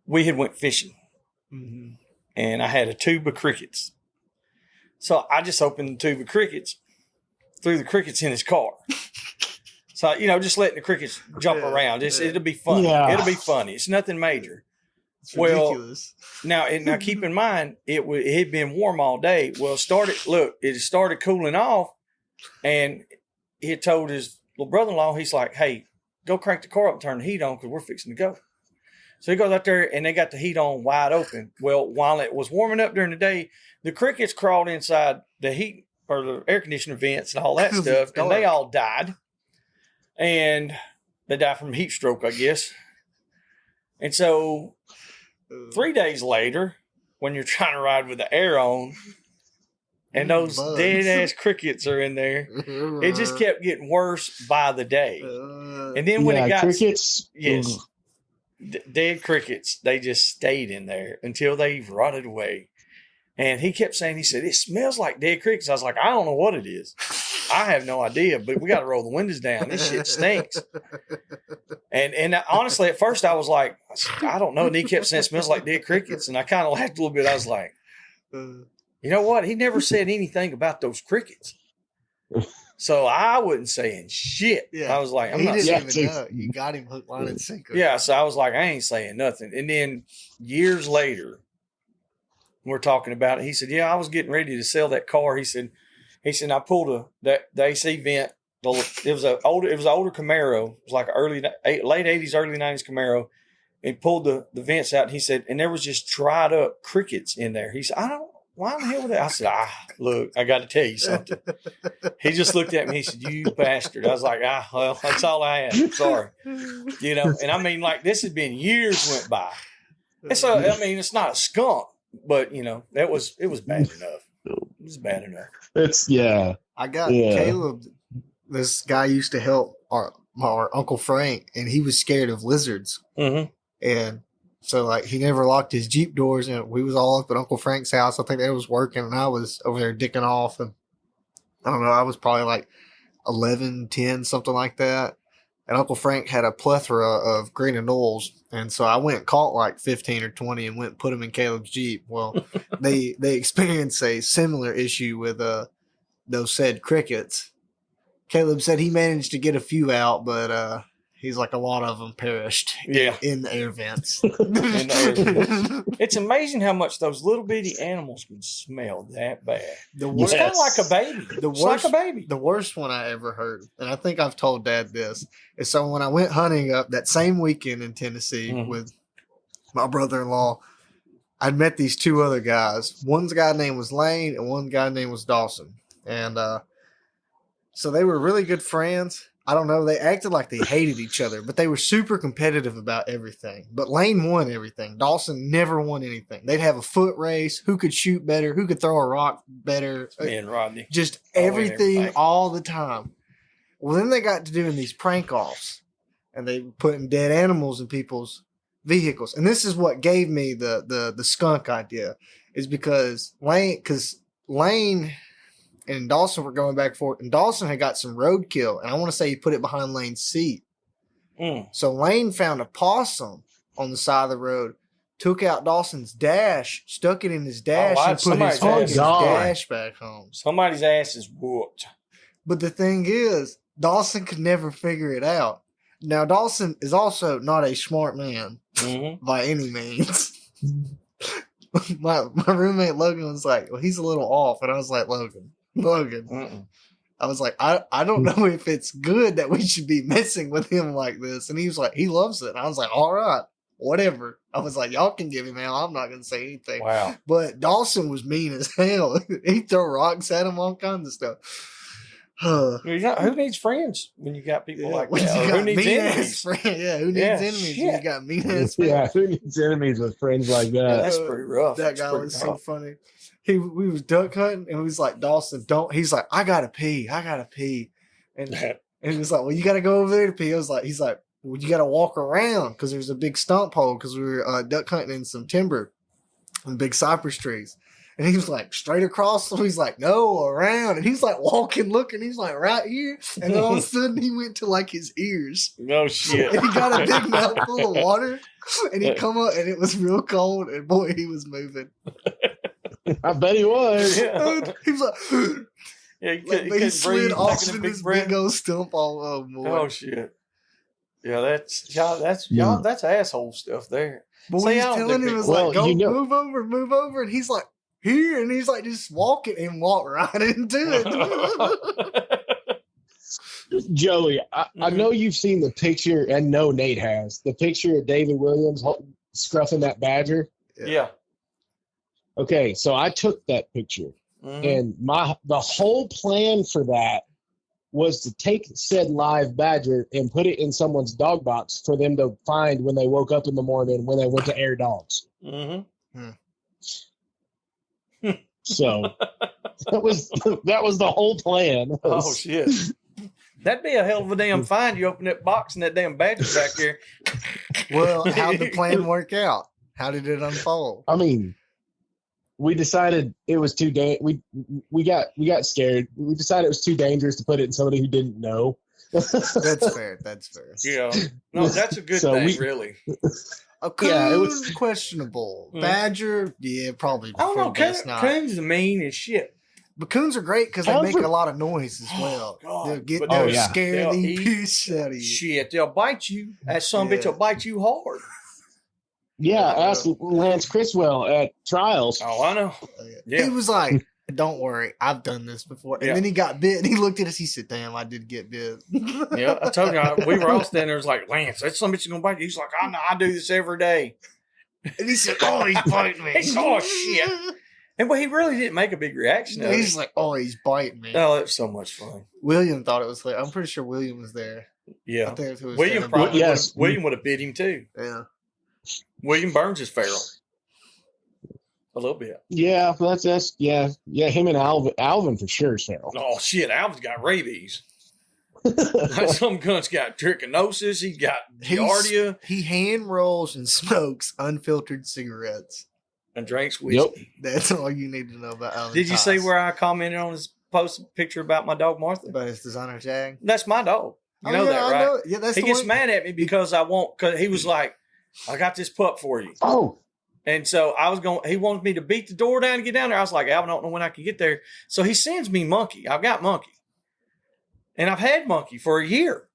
we had went fishing, and I had a tube of crickets. So I just opened the tube of crickets, threw the crickets in his car. So, just letting the crickets jump around. It'll be fun. Yeah. It'll be funny. It's nothing major. It's ridiculous. Now keep in mind, it had been warm all day. Well, it started cooling off, and he had told his little brother-in-law, he's like, hey, go crank the car up and turn the heat on because we're fixing to go. So he goes out there and they got the heat on wide open. Well, while it was warming up during the day, the crickets crawled inside the heat or the air conditioner vents and all that stuff, and they all died. And they died from heat stroke, I guess. And so 3 days later, when you're trying to ride with the air on, and those dead-ass crickets are in there, it just kept getting worse by the day. And then when it got... crickets? Yes. Dead crickets, they just stayed in there until they rotted away. And he kept saying, he said, it smells like dead crickets. I was like, I don't know what it is. I have no idea, but we got to roll the windows down. This shit stinks. And honestly, at first I was like, I don't know. And he kept saying, it smells like dead crickets. And I kind of laughed a little bit. I was like, you know what? He never said anything about those crickets. So I wasn't saying shit. Yeah. I was like, I'm he not didn't saying even know. You got him hook, line, and sinker. Yeah, so I was like, I ain't saying nothing. And then years later, we're talking about it. He said, yeah, I was getting ready to sell that car. He said, I pulled the AC vent. It was an older Camaro. It was like late 80s, early 90s Camaro. And pulled the vents out. And he said, and there was just dried up crickets in there. He said, why the hell was that? I said, look, I got to tell you something. He just looked at me. He said, you bastard. I was like, well, that's all I had. I'm sorry. And I mean, like, this has been years went by. And so, I mean, it's not a skunk, but, it was bad enough. It was bad enough. I got Caleb. This guy used to help our Uncle Frank, and he was scared of lizards. Mm-hmm. And so, like, he never locked his Jeep doors, and we was all up at Uncle Frank's house. I think they was working, and I was over there dicking off. And I don't know, I was probably like 11, 10, something like that. And Uncle Frank had a plethora of green anoles. And so I went and caught like 15 or 20 and went and put them in Caleb's Jeep. Well, they experienced a similar issue with those said crickets. Caleb said he managed to get a few out, but he's like, a lot of them perished in the air vents. It's amazing how much those little bitty animals can smell that bad. It's kind of like a baby. Like a baby. The worst one I ever heard, and I think I've told Dad this, is so when I went hunting up that same weekend in Tennessee with my brother-in-law, I'd met these two other guys. One guy named was Lane and one guy named was Dawson. And so they were really good friends. I don't know. They acted like they hated each other, but they were super competitive about everything. But Lane won everything. Dawson never won anything. They'd have a foot race. Who could shoot better? Who could throw a rock better? Me and Rodney. Just everything all the time. Well, then they got to doing these prank offs, and they putting dead animals in people's vehicles. And this is what gave me the skunk idea, is because Lane and Dawson were going back and forth, and Dawson had got some roadkill, and I want to say he put it behind Lane's seat. So Lane found a possum on the side of the road, took out Dawson's dash, stuck it in his dash, and put his dash back home. Somebody's ass is whooped. But the thing is, Dawson could never figure it out. Now, Dawson is also not a smart man by any means. My roommate Logan was like, well, he's a little off. And I was like, Logan. I was like, I don't know if it's good that we should be messing with him like this. And he was like, he loves it. And I was like, all right, whatever. I was like, y'all can give him hell. I'm not going to say anything. Wow. But Dawson was mean as hell. He'd throw rocks at him, all kinds of stuff. Who needs friends when you got people like that? Who needs enemies? Who needs enemies when you got mean ass friends? Yeah, who needs enemies with friends like that? Yeah, that's pretty rough. That guy was so funny. We was duck hunting, and we was like, Dawson, don't. He's like, I gotta pee. And he was like, well, you gotta go over there to pee. He's like, well, you gotta walk around because there's a big stump hole because we were duck hunting in some timber and big cypress trees. And he was like, straight across. So he's like, no, around. And he's like walking, looking. He's like, right here. And then all of a sudden he went to like his ears. No shit. And he got a big mouthful of water. And he come up and it was real cold. And boy, he was moving. I bet he was. Yeah. He was like, he slid off in this big old stump all over. Oh shit. Yeah, that's asshole stuff there. But what he's telling him is like, go move over. And he's like, here. And he's like, just walking and walk right into it. Joey, I know you've seen the picture, and no, Nate has the picture of David Williams scruffing that badger. Yeah. Okay, so I took that picture, Mhm. and the whole plan for that was to take said live badger and put it in someone's dog box for them to find when they woke up in the morning when they went to air dogs. Mm-hmm. So that was the whole plan. Oh shit. That'd be a hell of a damn find. You open that box and that damn badger back there. Well, how'd the plan work out? How did it unfold? I mean, we decided it was too we got scared. We decided it was too dangerous to put it in somebody who didn't know. That's fair. That's fair. Yeah. No, that's a good So thing, really. A coon, Yeah, it was questionable. Mm. Badger, yeah, probably. I don't know. best not. Coons are mean as shit. But coons are great because they make a lot of noise as well. God. They'll get But they'll yeah. scare They'll the eat piss out of you. Shit, they'll bite you. That son of a bitch will bite you hard. yeah. Ask Lance Criswell at trials. Oh, I know. Yeah. He was like, "Don't worry, I've done this before." And Yeah. then he got bit, and he looked at us. He said, "Damn, I did get bit." Yeah, I told you, we were all standing there. It was like, Lance, that son of a bitch is going to bite you. He's like, I know, I do this every day. And he said, "Oh, he's biting me." He said, "Oh, shit." And but he really didn't make a big reaction. Of He's it. like, "Oh, he's biting me." Oh, that's so much fun. William thought it was like, I'm pretty sure William was there. I Yeah. think that's who was William standing probably by. Yes. William would have bit him too. Yeah. William Burns is feral. A little bit. Yeah, that's yeah. Him and Alvin for sure is feral. Oh shit, Alvin's got rabies. Some cunt's got trichinosis. He got giardia He hand rolls and smokes unfiltered cigarettes. and drinks whiskey. That's all you need to know about Alvin. Did you see where I commented on his post picture about my dog Martha? about his designer jag? That's my dog. You know yeah, that, I right? know. Yeah, that's He the gets one. mad at me because because he was like, I got this pup for you. Oh, And so he wanted me to beat the door down and get down there. I was like, Alvin, I don't know when I can get there. So he sends me Monkey. I've got Monkey. And I've had Monkey for a year.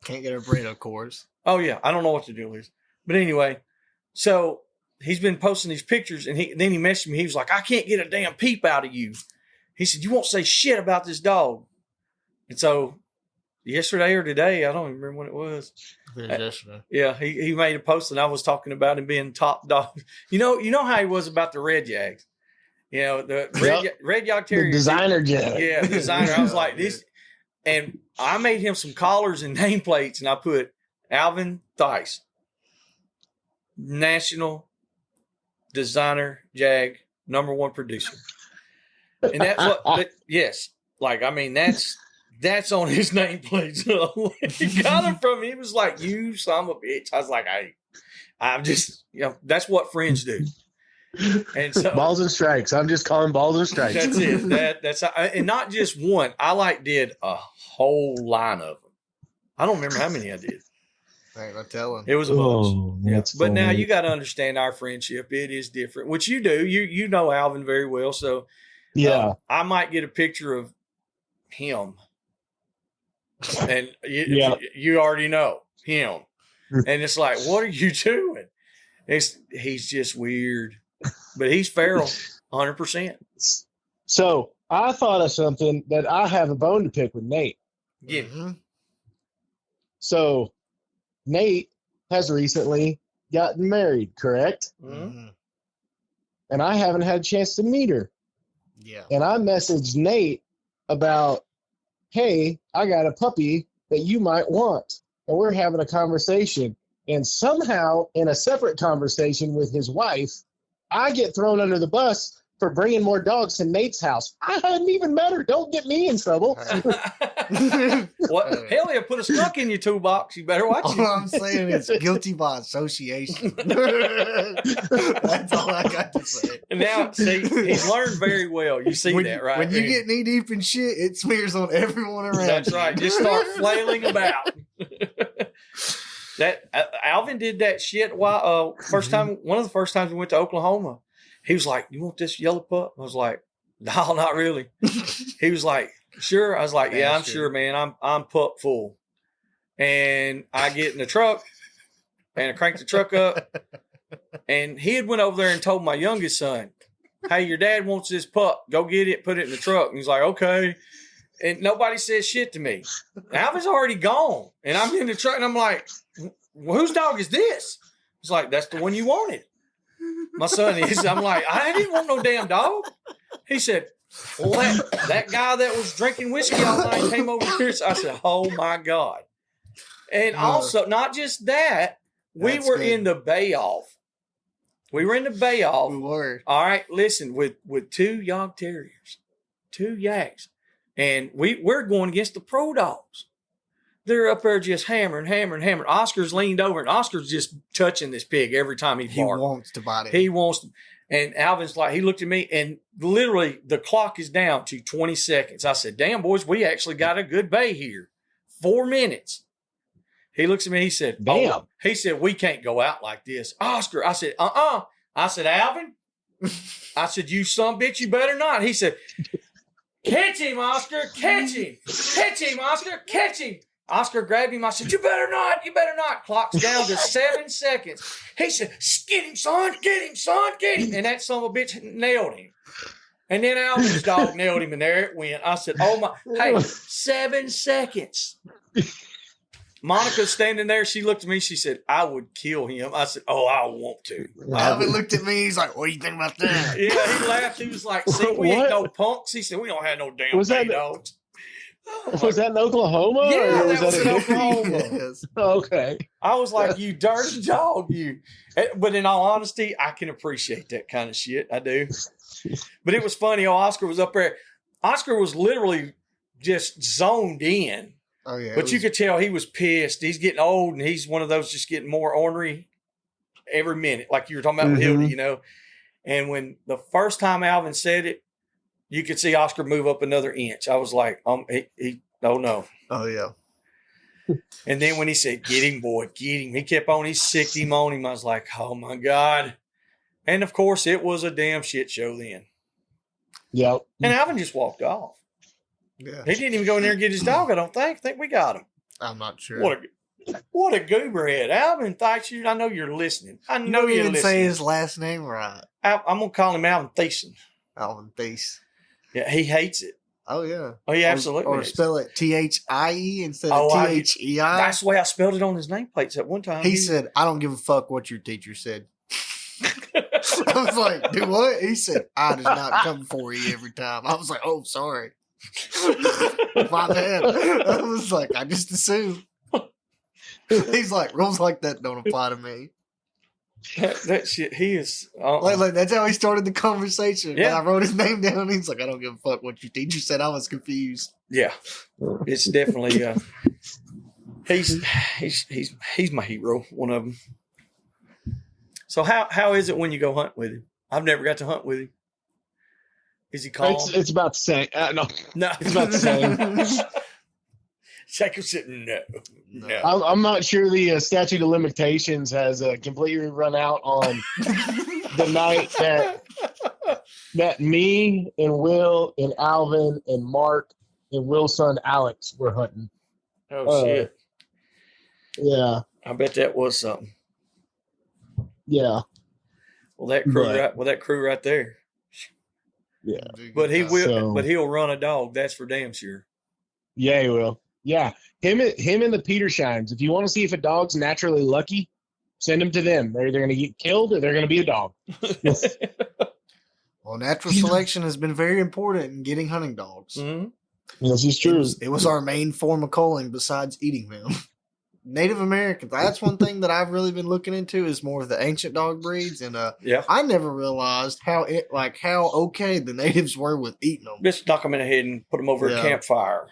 Can't get a breed, of course. Oh yeah. I don't know what the deal is. But anyway, so he's been posting these pictures and then he messaged me. He was like, I can't get a damn peep out of you. He said, you won't say shit about this dog. And so yesterday or today, I don't even remember when it was. Yesterday. Yeah, he made a post and I was talking about him being top dog. You know how he was about the red Jags. You know, the red Yog Terrier. the designer jag. Yeah, designer. I was like this. And I made him some collars and nameplates and I put Alvin Thice, National Designer Jag, #1 producer. And that's what, yes. Like, I mean, that's on his nameplate. So he got him from me. He was like, you son of a bitch. I was like, hey, I'm just, that's what friends do. And so Balls and strikes. I'm just calling balls and strikes. that's it. That's and not just one. I did a whole line of them. I don't remember how many I did. Ain't no telling. It was a bunch. Oh, that's But now funny. you got to understand our friendship. It is different, which you do. You know Alvin very well. So Yeah. I might get a picture of him. And you already know him. And it's like, what are you doing? He's just weird. But he's feral, 100%. So I thought of something that I have a bone to pick with Nate. Yeah. Mm-hmm. So Nate has recently gotten married, correct? Mm-hmm. And I haven't had a chance to meet her. Yeah. And I messaged Nate about, hey, I got a puppy that you might want. And we're having a conversation. And somehow, in a separate conversation with his wife, I get thrown under the bus for bringing more dogs to Nate's house. I hadn't even met her. Don't get me in trouble. What? Hell yeah, put a skunk in your toolbox. You better watch All it. I'm saying is guilty by association. That's all I got to say. And now, see, he's learned very well. You see that, right? When you get knee deep in shit, it smears on everyone around. That's you. right. Just start flailing about. That Alvin did that shit while one of the first times we went to Oklahoma. He was like, "You want this yellow pup?" I was like, "No, not really." He was like, "Sure." I was like, "Yeah, I'm sure, man. I'm pup full." And I get in the truck and I crank the truck up, and he had went over there and told my youngest son, "Hey, your dad wants this pup. Go get it. Put it in the truck." And he's like, "Okay." and nobody says shit to me. Alvin's already gone, and I'm in the truck, and I'm like, well, whose dog is this? It's like, that's the one you wanted. My son is. I'm like, I didn't want no damn dog. He said, well, that guy that was drinking whiskey all night came over here. So I said, oh my God. And also, not just that, we were in the bay off. We were in the bay off. We were. All right, listen, with 2 Yog Terriers, 2 Yaks, and we're going against the pro dogs. They're up there just hammering. Oscar's leaned over, and Oscar's just touching this pig every time he barks. He wants to bite it. He wants to. And Alvin's like, he looked at me, and literally the clock is down to 20 seconds. I said, damn, boys, we actually got a good bay here. 4 minutes. He looks at me, he said, damn. Oh, he said, we can't go out like this. Oscar, I said, I said, Alvin, I said, you son bitch, you better not. He said, catch him, Oscar, catch him. Catch him, Oscar, catch him. Oscar grabbed him. I said, you better not. Clock's down to 7 seconds. He said, get him, son, get him. And that son of a bitch nailed him. And then Alvin's dog nailed him, and there it went. I said, oh my, hey, 7 seconds. Monica's standing there. She looked at me. She said, I would kill him. I said, oh, I want to. Alvin looked at me. He's like, what do you think about that? Yeah, he laughed. He was like, see, we ain't no punks. He said, we don't have no damn dogs. Was that in Oklahoma? Yeah, or that was in Oklahoma. Yes. Okay. I was like, you dirty dog, you. But in all honesty, I can appreciate that kind of shit. I do. But it was funny. Oscar was up there. Oscar was literally just zoned in. Oh, yeah. But you could tell he was pissed. He's getting old, and he's one of those just getting more ornery every minute, like you were talking about with Hilda, you know. And when the first time Alvin said it, you could see Oscar move up another inch. I was like, oh no. Oh, yeah. And then when he said, get him, boy, get him, he kept on, he sicked him on him. I was like, oh, my God. And, of course, it was a damn shit show then. Yep. And Alvin just walked off. Yeah. He didn't even go in there and get his dog, I don't think. I think we got him. I'm not sure. What a goober head. Alvin, thanks you. I know you're listening. I know you you're didn't listening. say his last name right. I'm going to call him Alvin Thiessen. Alvin Thies. Yeah, he hates it. Oh, yeah. Oh, yeah, absolutely. Or spell it Thie instead of Thei. That's the way I spelled it on his nameplates at one time. He said, I don't give a fuck what your teacher said. I was like, do what? He said, I does not come for you every time. I was like, oh, sorry. My bad. I was like, I just assumed. He's like, rules like that don't apply to me. That shit, he is. Like, that's how he started the conversation. Yeah. When I wrote his name down, he's like, I don't give a fuck what your teacher said. I was confused. Yeah, it's definitely. He's my hero. One of them. So how is it when you go hunt with him? I've never got to hunt with him. Is he calm? It's about the same. No, it's about the same. Jacob said no. I'm not sure the statute of limitations has completely run out on the night that me and Will and Alvin and Marc and Will's son Alex were hunting. Oh shit! Yeah, I bet that was something. Yeah. Well, that crew right there. Yeah, but he will. So, but he'll run a dog. That's for damn sure. Yeah, he will. Yeah, him and the Petersheims. If you want to see if a dog's naturally lucky, send him to them. They're either going to get killed or they're going to be a dog. Well, natural selection has been very important in getting hunting dogs. Mm-hmm. This is true. It was our main form of culling besides eating them. Native Americans. That's one thing that I've really been looking into is more of the ancient dog breeds, and I never realized how okay the natives were with eating them. Just knock them in the head and put them over a campfire.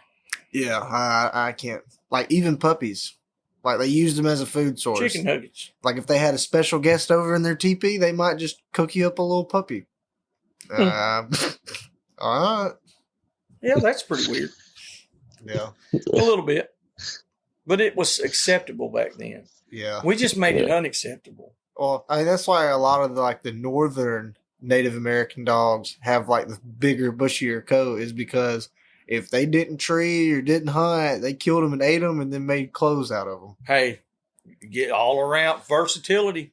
Yeah, I can't. Like even puppies, like they used them as a food source. Chicken nuggets. Like if they had a special guest over in their teepee, they might just cook you up a little puppy. All right. Yeah, that's pretty weird. Yeah, a little bit. But it was acceptable back then. Yeah. We just made it unacceptable. Well, I mean, that's why a lot of the northern Native American dogs have like the bigger, bushier coat is because if they didn't tree or didn't hunt, they killed them and ate them and then made clothes out of them. Hey, get all around versatility.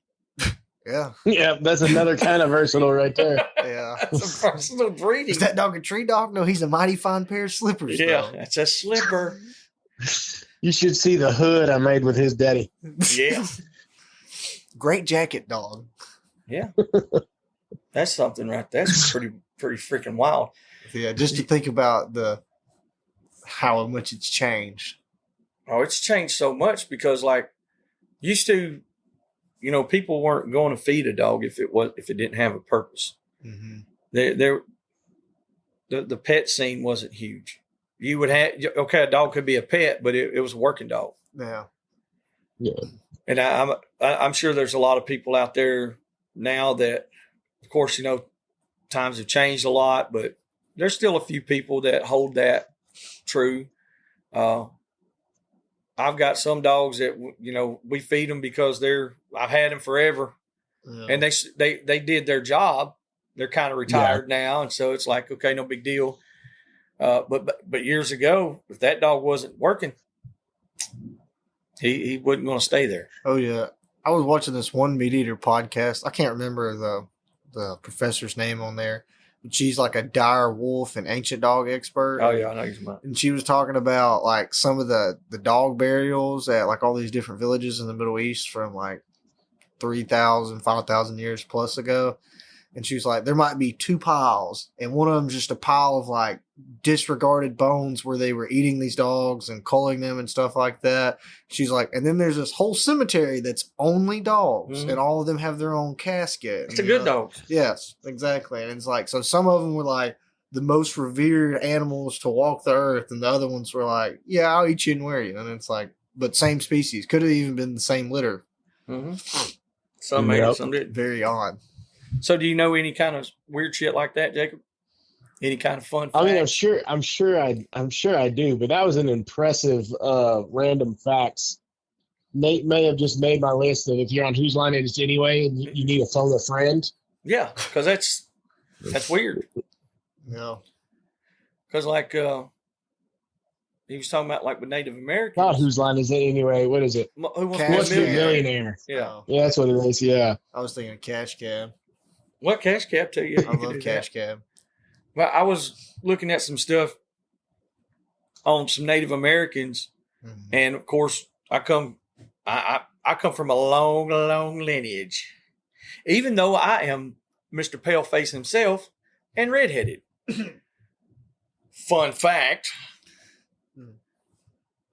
Yeah. Yeah, that's another kind of versatile right there. Yeah. That's a personal breeding. Is that dog a tree dog? No, he's a mighty fine pair of slippers, Yeah, though. that's a slipper. You should see the hood I made with his daddy. Yeah. Great jacket dog. Yeah. That's something right there. That's pretty freaking wild. Yeah, just to think about how much it's changed. Oh, it's changed so much because like used to, people weren't going to feed a dog if it didn't have a purpose. Mm-hmm. The pet scene wasn't huge. You would have a dog could be a pet, but it was a working dog. Yeah. Yeah. And I'm sure there's a lot of people out there now that, of course, times have changed a lot, but there's still a few people that hold that true. I've got some dogs that we feed them because I've had them forever, and they did their job. They're kind of retired now, and so it's like, okay, no big deal. But years ago, if that dog wasn't working, he wasn't going to stay there. Oh yeah, I was watching this one meat eater podcast. I can't remember the professor's name on there, but she's like a dire wolf and ancient dog expert. Oh yeah, I know you're about. And she was talking about like some of the dog burials at like all these different villages in the Middle East from like 3,000, 5,000 years plus ago. And she was like, there might be two piles, and one of them's just a pile of like disregarded bones where they were eating these dogs and culling them and stuff like that. She's like, and then there's this whole cemetery that's only dogs, and all of them have their own casket. It's a good dog. Yes, exactly. And it's like, so some of them were like the most revered animals to walk the earth, and the other ones were like, yeah, I'll eat you and wear you. And it's like, but same species. Could have even been the same litter. Mm-hmm. Some made it, some didn't. Very odd. So do you know any kind of weird shit like that, Jacob? Any kind of fun fact? I mean, I'm sure I do, but that was an impressive random facts. Nate may have just made my list of if you're on Whose Line It Is Anyway and you need to phone a friend. Yeah, because that's weird. Yeah. Because like he was talking about like with Native Americans. Not Whose Line Is It Anyway? What is it? Who wants Cash to What's be the a millionaire? millionaire? Yeah. Yeah, that's what it is. Yeah. I was thinking Cash Cab. What Cash Cab tell you? I love Cash Cab. Well, I was looking at some stuff on some Native Americans, and of course, I come from a long, long lineage. Even though I am Mr. Paleface himself and redheaded. Fun fact: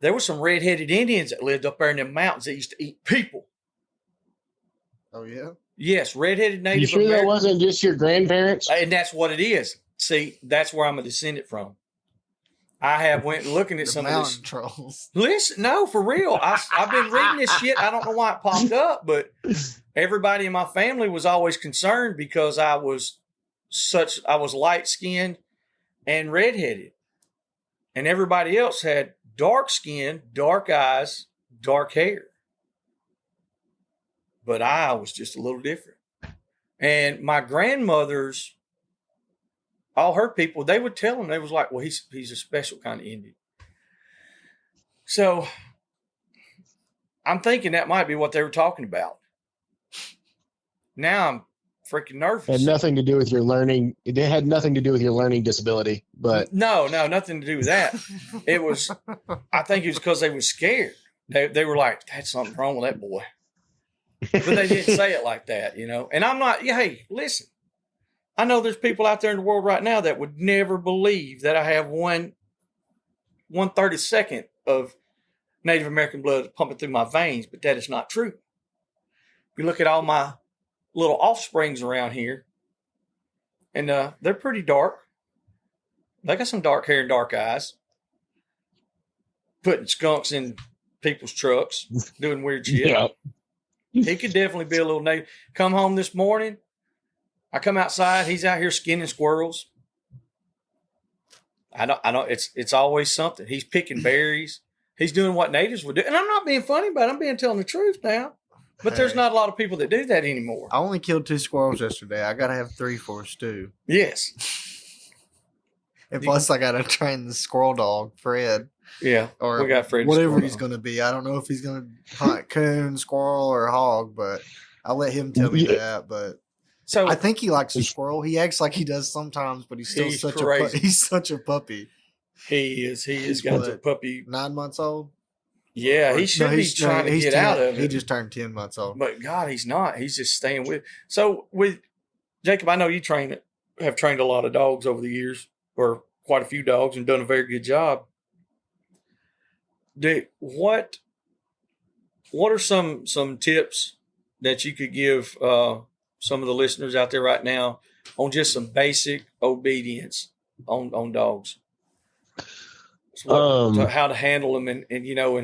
there were some redheaded Indians that lived up there in the mountains that used to eat people. Oh yeah. Yes, redheaded Native You sure Americans. that wasn't just your grandparents? And that's what it is. See, that's where I'm a descendant from. I have went looking at The some of mountain this. trolls. Listen, no, for real. I've been reading this shit. I don't know why it popped up, but everybody in my family was always concerned because I was light skinned and redheaded, and everybody else had dark skin, dark eyes, dark hair. But I was just a little different. And my grandmothers, all her people, they would tell them, they was like, well, he's a special kind of Indian. So I'm thinking that might be what they were talking about. Now I'm freaking nervous. It had nothing to do with your learning. It had nothing to do with your learning disability, but No, nothing to do with that. It was, I think it was because they were scared. They were like, that's something wrong with that boy. But they didn't say it like that, And I'm not, hey, listen. I know there's people out there in the world right now that would never believe that I have 1/32 of Native American blood pumping through my veins, but that is not true. You look at all my little offsprings around here, and they're pretty dark. They got some dark hair and dark eyes. Putting skunks in people's trucks, doing weird shit. yeah. He could definitely be a little native. Come home this morning. I come outside. He's out here skinning squirrels. I don't. It's always something. He's picking berries. He's doing what natives would do. And I'm not being funny about it. I'm being telling the truth now. But there's not a lot of people that do that anymore. I only killed 2 squirrels yesterday. I gotta have 3 for a stew. Yes. And plus, I gotta train the squirrel dog, Fred. Yeah. Or we got Fred. whatever he's gonna be. I don't know if he's gonna hunt coon, squirrel, or hog, but I'll let him tell me Yeah. that, but So I think he likes a squirrel. He acts like he does sometimes, but he's still He's such crazy. he's such a puppy. he is. He He's has got the what, puppy. 9 months old. Yeah, he should be trying to get out of it. He just turned 10 months old. But God, he's not. He's just staying with. So with Jacob, I know you have trained a lot of dogs over the years, or quite a few dogs, and done a very good job. What are some tips that you could give some of the listeners out there right now on just some basic obedience on dogs? How to handle them and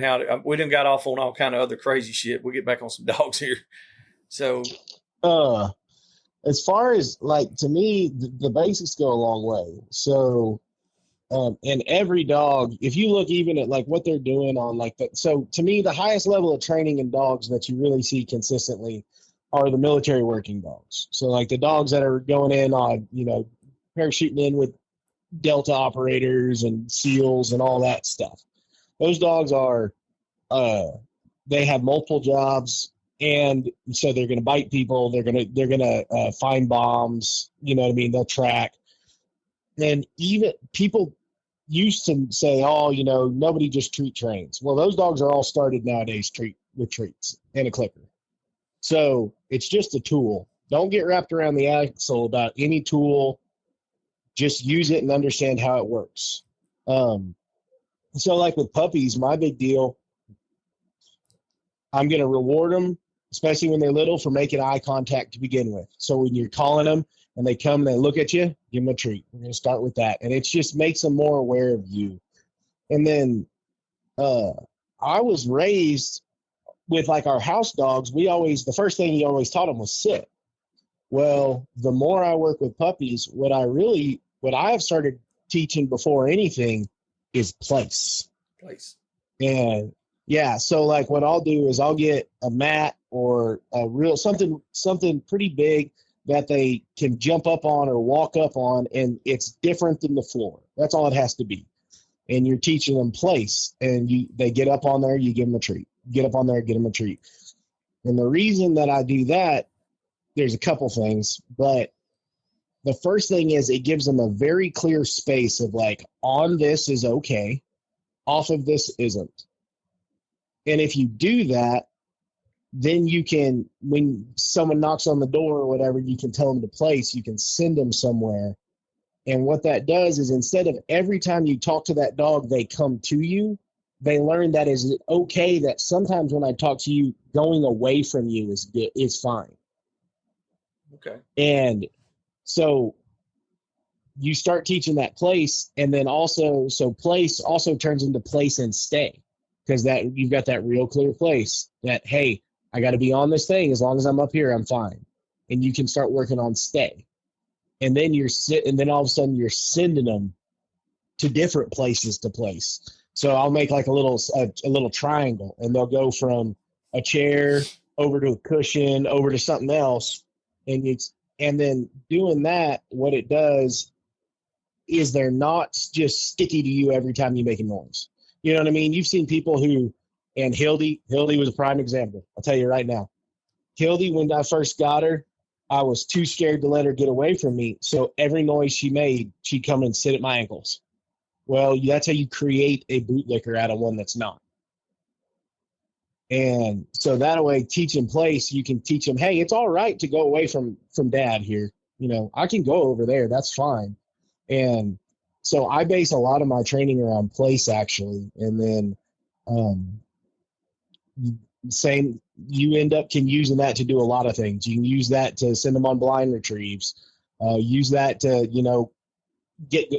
how to, we done got off on all kind of other crazy shit. We'll get back on some dogs here. So, as far as to me, the basics go a long way. So, and every dog, if you look even at what they're doing on that. So to me, the highest level of training in dogs that you really see consistently are the military working dogs. So the dogs that are going in on, parachuting in with Delta operators and SEALs and all that stuff. Those dogs are, they have multiple jobs, and so they're going to bite people. They're going to find bombs. You know what I mean? They'll track. And even people used to say, "Oh, nobody just treat trains." Well, those dogs are all started nowadays with treats and a clicker. So it's just a tool. Don't get wrapped around the axle about any tool. Just use it and understand how it works. So with puppies, my big deal, I'm going to reward them, especially when they're little, for making eye contact to begin with. So when you're calling them and they come and they look at you, give them a treat. We're going to start with that. And it just makes them more aware of you. And then I was raised with our house dogs. The first thing you always taught them was sit. Well, the more I work with puppies, what I have started teaching before anything is place. And yeah, so what I'll do is I'll get a mat or a real something pretty big that they can jump up on or walk up on, and it's different than the floor. That's all it has to be. And you're teaching them place, and they get up on there, you give them a treat. Get up on there, get them a treat. And the reason that I do that, there's a couple things, but the first thing is it gives them a very clear space of on this is okay, off of this isn't. And if you do that, then you can, when someone knocks on the door or whatever, you can tell them to place, you can send them somewhere. And what that does is instead of every time you talk to that dog, they come to you, they learn that is okay, that sometimes when I talk to you, going away from you is fine. Okay. And so you start teaching that place, and then place also turns into place and stay, because that you've got that real clear place that, hey, I got to be on this thing. As long as I'm up here, I'm fine. And you can start working on stay. And then and then all of a sudden you're sending them to different places to place. So I'll make a little triangle, and they'll go from a chair over to a cushion, over to something else. And then doing that, what it does is they're not just sticky to you every time you make a noise. You know what I mean? You've seen people and Hildy was a prime example. I'll tell you right now. Hildy, when I first got her, I was too scared to let her get away from me. So every noise she made, she'd come and sit at my ankles. Well, that's how you create a bootlicker out of one that's not. And so that way, teaching place, you can teach them, hey, it's all right to go away from dad here. I can go over there. That's fine. And so I base a lot of my training around place, actually. And then you end up using that to do a lot of things. You can use that to send them on blind retrieves. Use that to, get,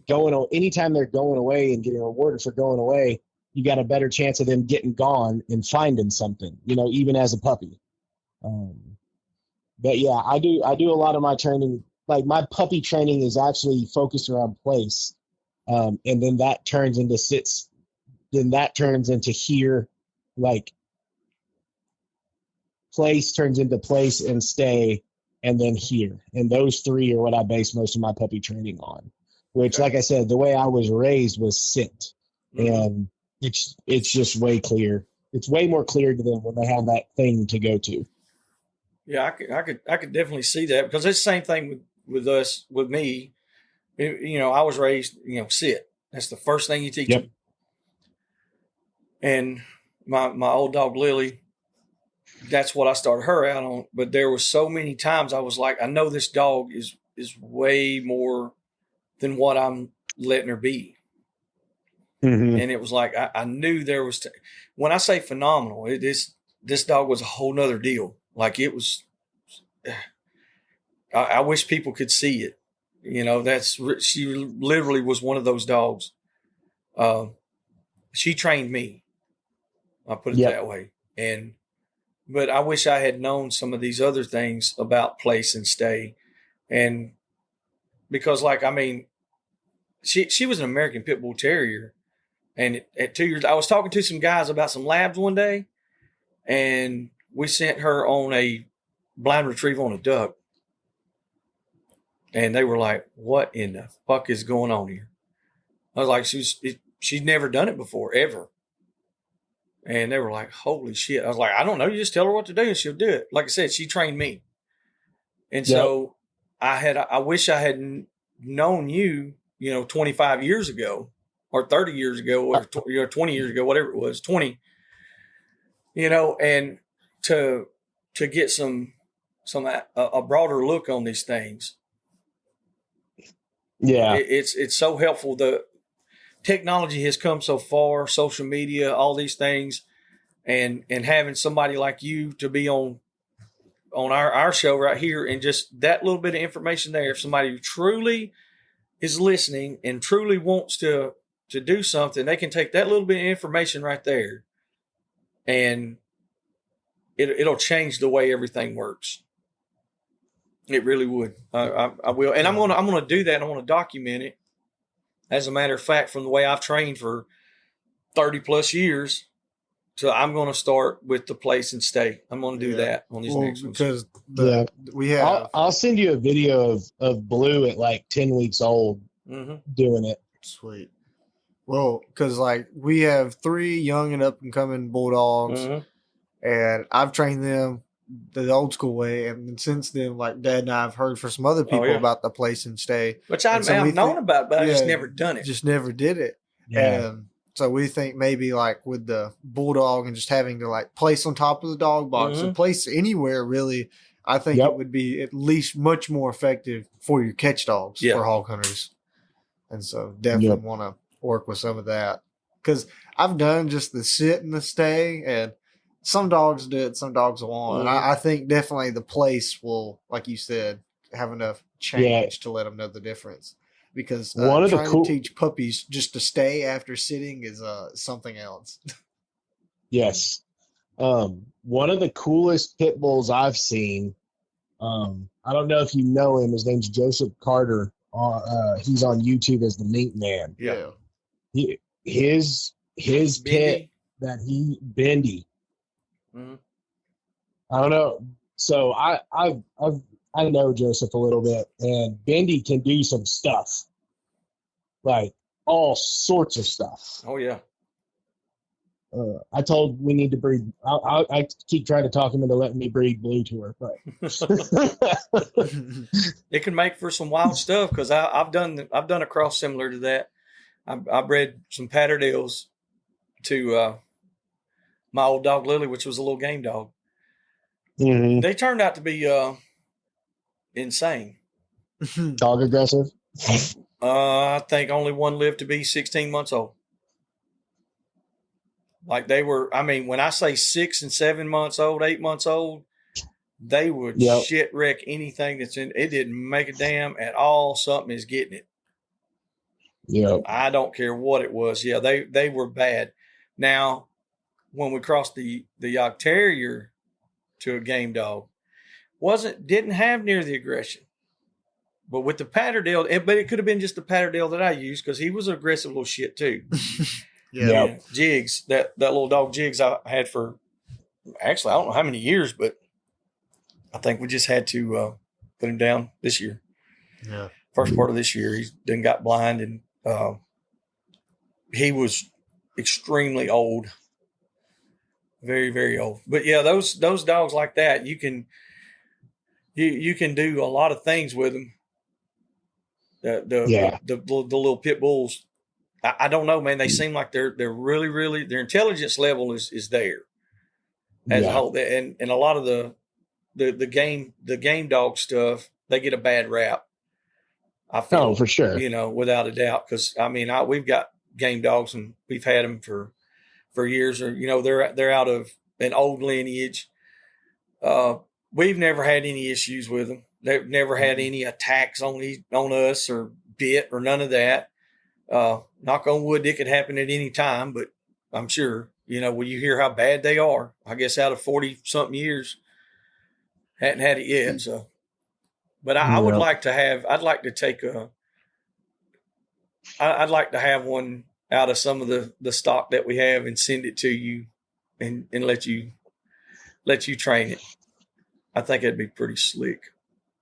going, anytime they're going away and getting rewarded for going away, you got a better chance of them getting gone and finding something, even as a puppy. But yeah, I do a lot of my training. My puppy training is actually focused around place. And then that turns into sits. Then that turns into here, place turns into place and stay, and then here. And those three are what I base most of my puppy training on, which, like I said, the way I was raised was sit. Mm-hmm. And it's just way clear. It's way more clear to them when they have that thing to go to. Yeah, I could definitely see that, because it's the same thing with me. I was raised, sit. That's the first thing you teach Yep. them. And my old dog Lily, that's what I started her out on. But there were so many times I was like, I know this dog is way more than what I'm letting her be. Mm-hmm. And it was like I knew there was. When I say phenomenal, this dog was a whole nother deal. Like, it was. I wish people could see it. She literally was one of those dogs. She trained me. I'll put it Yep. that way. But I wish I had known some of these other things about place and stay. And because, she was an American Pit Bull Terrier. And at 2 years, I was talking to some guys about some labs one day, and we sent her on a blind retrieve on a duck. And they were like, what in the fuck is going on here? I was like, she'd never done it before, ever. And they were like, holy shit. I was like, I don't know. You just tell her what to do and she'll do it. Like I said, she trained me. And so I wish I had known you, 25 years ago or 30 years ago or 20 years ago, whatever it was, 20, and to get a broader look on these things. Yeah. It's so helpful. The technology has come so far, social media, all these things, and having somebody like you to be on our show right here, and just that little bit of information there. If somebody truly is listening and truly wants to do something, they can take that little bit of information right there, and it'll change the way everything works. It really would. I will, and I'm gonna do that. I want to document it. As a matter of fact, from the way I've trained for 30 plus years, so I'm going to start with the place and stay. I'm going to do that on these next ones. Because we have. I'll send you a video of Blue at like 10 weeks old doing it. Sweet. Well, because we have 3 young and up and coming bulldogs, and I've trained them the old school way, and since then, Dad and I have heard from some other people about the place and stay, which I've known about, but I just never done it. Just never did it. Yeah. And so we think maybe with the bulldog and just having to place on top of the dog box and place anywhere really, I think it would be at least much more effective for your catch dogs for hog hunters. And so definitely want to work with some of that, because I've done just the sit and the stay, and some dogs do it, some dogs won't. And I think definitely the place will, like you said, have enough change to let them know the difference. Because trying to teach puppies just to stay after sitting is something else. Yes. One of the coolest pit bulls I've seen, I don't know if you know him. His name's Joseph Carter. He's on YouTube as the Mink Man. Yeah. His pit that Bendy. I don't know. So I know Joseph a little bit, and Bendy can do some stuff, like all sorts of stuff. Oh yeah. I told we need to breed. I keep trying to talk him into letting me breed Blue to her, but it can make for some wild stuff, because I've done a cross similar to that. I bred some Patterdales to my old dog Lily, which was a little game dog. They turned out to be insane. Dog aggressive. I think only one lived to be 16 months old. They were, when I say 6 and 7 months old, 8 months old, they would shit wreck anything that's in it. Didn't make a damn at all. Something is getting it. Yeah. I don't care what it was. Yeah, they were bad. Now, when we crossed the York Terrier to a game dog, didn't have near the aggression. But with the Patterdale, but it could have been just the Patterdale that I used, because he was an aggressive little shit too. Yeah. Jigs, that little dog Jigs I had for, actually, I don't know how many years, but I think we just had to put him down this year. Yeah. First part of this year, he then got blind, and he was extremely old. Very, very old. But yeah, those dogs like that, you can, you can do a lot of things with them. The little pit bulls. I don't know, man. They seem like they're really, really, their intelligence level is there as a whole. And a lot of the game dog stuff, they get a bad rap. I feel, for sure. Without a doubt. Cause I mean, we've got game dogs and we've had them for years, or, they're out of an old lineage. We've never had any issues with them. They've never had any attacks on us or bit or none of that. Knock on wood, it could happen at any time, but I'm sure, when you hear how bad they are, I guess out of 40 something years, hadn't had it yet. So, but I would like to have, I'd like to have one out of some of the stock that we have and send it to you and let you train it. I think that'd be pretty slick.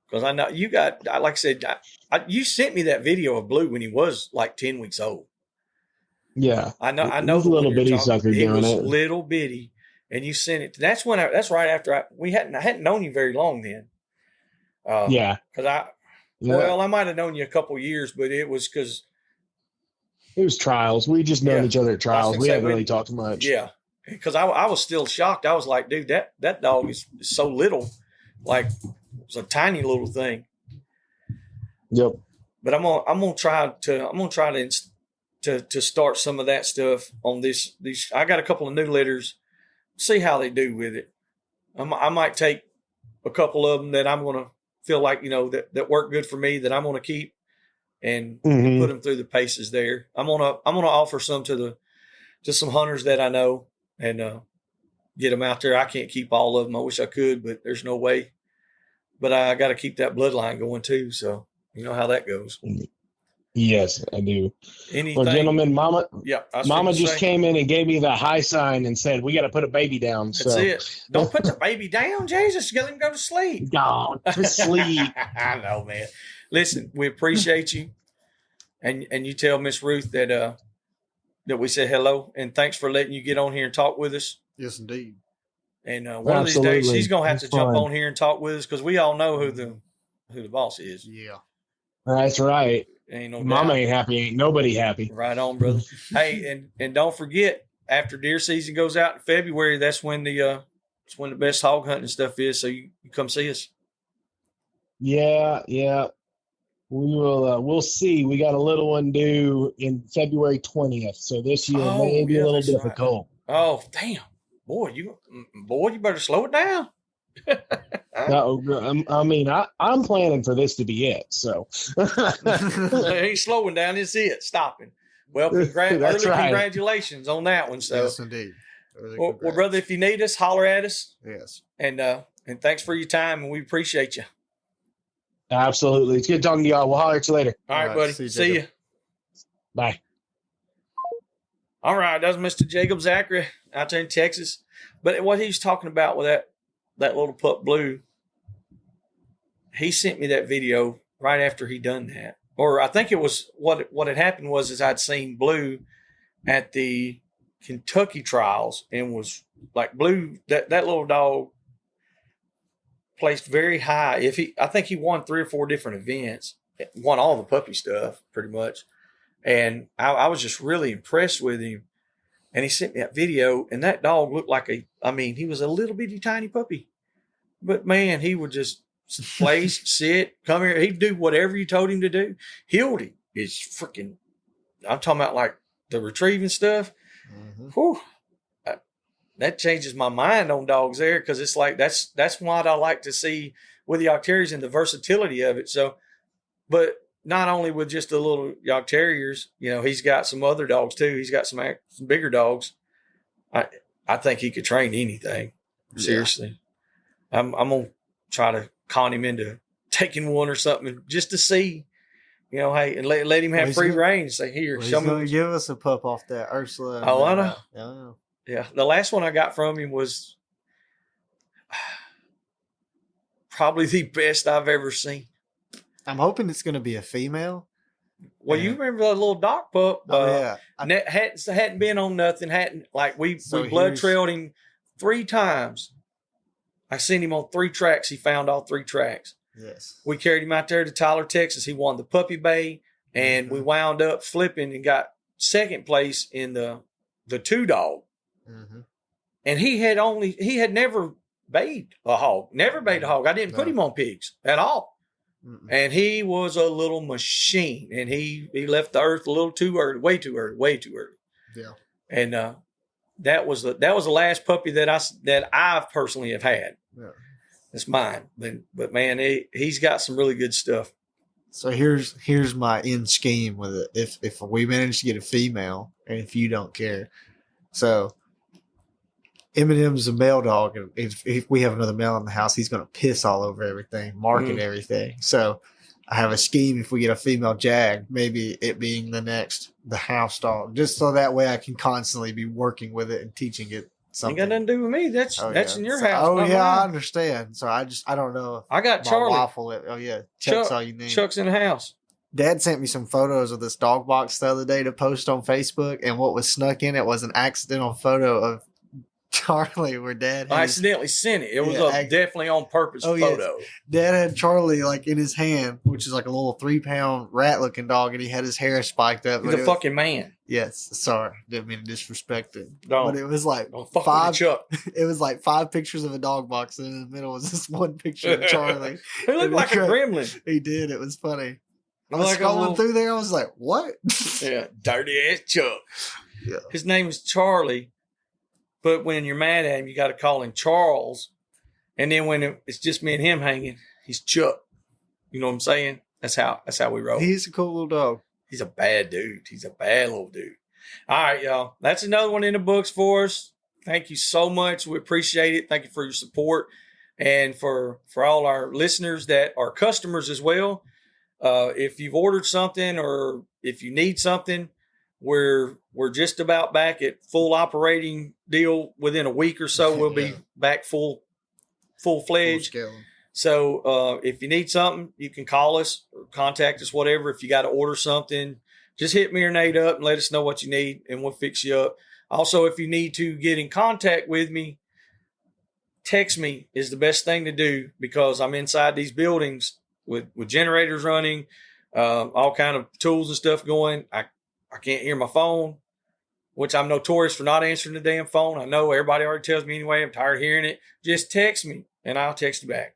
Because I know you got, like I said, you sent me that video of Blue when he was like 10 weeks old. Yeah. I know. He's a little bitty sucker doing it. Little bitty. And you sent it. That's right after I hadn't known you very long then. Yeah. Because I might have known you a couple of years, but it was because it was trials. We just known each other at trials. We haven't really talked much. Yeah. Because I was still shocked. I was like, dude, that dog is so little. Like, it's a tiny little thing. Yep. But I'm gonna try to start some of that stuff on this. I got a couple of new litters. See how they do with it. I might take a couple of them that I'm gonna feel like that work good for me that I'm gonna keep and put them through the paces there. I'm gonna offer some to some hunters that I know and get them out there. I can't keep all of them. I wish I could, but there's no way. But I got to keep that bloodline going too. So you know how that goes. Yes, I do. Anything, well, gentlemen, Mama just say, came in and gave me the high sign and said, we got to put a baby down. That's it. Don't put the baby down, Jesus. Let him go to sleep. Go to sleep. I know, man. Listen, we appreciate you. And you tell Miss Ruth that we said hello and thanks for letting you get on here and talk with us. Yes, indeed. And one of these days she's gonna have to jump on here and talk with us because we all know who the boss is. Yeah, that's right. Ain't no Mama doubt. ain't happy. Ain't nobody happy. Right on, brother. Hey, and don't forget, after deer season goes out in February, that's when the best hog hunting stuff is. So you come see us. Yeah. We will. We'll see. We got a little one due in February 20th. So this year may be a little difficult. Right. Oh, damn. Boy, you better slow it down. I mean, I'm planning for this to be it. So it ain't slowing down. It's it stopping. Well, congratulations on that one. So yes, indeed. Well, brother, if you need us, holler at us. Yes. And thanks for your time, and we appreciate you. Absolutely. It's good talking to y'all. We'll holler at you later. All right, buddy. See you. Bye. All right, that was Mr. Jacob Zachary out there in Texas. But what he was talking about with that little pup Blue, he sent me that video right after he done that. Or I think it was what had happened was I'd seen Blue at the Kentucky trials and was like Blue, that little dog placed very high. I think he won 3 or 4 different events, won all the puppy stuff pretty much. And I was just really impressed with him. And he sent me that video, and that dog looked like he was a little bitty tiny puppy. But man, he would just place, sit, come here. He'd do whatever you told him to do. Hildy is freaking, I'm talking about like the retrieving stuff. Mm-hmm. Whew, that changes my mind on dogs there because it's like that's what I like to see with the York Terriers and the versatility of it. So, but not only with just the little York Terriers, he's got some other dogs too. He's got some bigger dogs. I think he could train anything. Seriously. Yeah. I'm going to try to con him into taking one or something just to see, hey, and let him have free reign and say, here, show me. Give us a pup off that Ursula. Oh, I know. Yeah. The last one I got from him was probably the best I've ever seen. I'm hoping it's going to be a female. Well, you remember that little dock pup? Yeah. Hadn't been on nothing. We blood trailed him 3 times. I sent him on 3 tracks. He found all 3 tracks. Yes. We carried him out there to Tyler, Texas. He won the puppy bay, and we wound up flipping and got second place in the 2-dog. Mm-hmm. And he had never bayed a hog. Never bayed a hog. I didn't put him on pigs at all. Mm-mm. And he was a little machine. And he left the earth a little too early, way too early. Yeah. And that was the last puppy that I personally have had. Yeah. It's mine. But man, he's got some really good stuff. So here's my end scheme with it. If we manage to get a female, and if you don't care, so Eminem's a male dog, and if we have another male in the house, he's gonna piss all over everything, Marc and everything. So I have a scheme: if we get a female jag, maybe it being the house dog, just so that way I can constantly be working with it and teaching it something. Ain't got nothing to do with me. That's in your house. Oh yeah, mine. I understand. So I don't know. I got Charlie. Waffle. Chuck's all you need. Chuck's in the house. Dad sent me some photos of this dog box the other day to post on Facebook, and what was snuck in it was an accidental photo of Charlie where Dad I accidentally sent it. It was definitely on purpose photo. Yes. Dad had Charlie like in his hand, which is like a little 3-pound rat looking dog, and he had his hair spiked up. He's a fucking man. Yes, sorry, didn't mean to disrespect it. No, but it was like It was like 5 pictures of a dog box, and in the middle was this one picture of Charlie. He looked like a gremlin. He did. It was funny. I was like scrolling through there. I was like, "What?" Yeah, dirty ass Chuck. Yeah, his name is Charlie. But when you're mad at him, you got to call him Charles. And then when it's just me and him hanging, he's Chuck. You know what I'm saying? That's how we roll. He's a cool little dog. He's a bad dude. He's a bad little dude. All right, y'all. That's another one in the books for us. Thank you so much. We appreciate it. Thank you for your support. And for all our listeners that are customers as well, if you've ordered something or if you need something, we're just about back at full operating deal. Within a week or so, we'll be back full-fledged. So if you need something, you can call us or contact us, whatever. If you got to order something, just hit me or Nate up and let us know what you need, and we'll fix you up. Also, if you need to get in contact with me, text me is the best thing to do, because I'm inside these buildings with generators running, all kind of tools and stuff going. I can't hear my phone, which I'm notorious for not answering the damn phone. I know everybody already tells me anyway. I'm tired of hearing it. Just text me, and I'll text you back.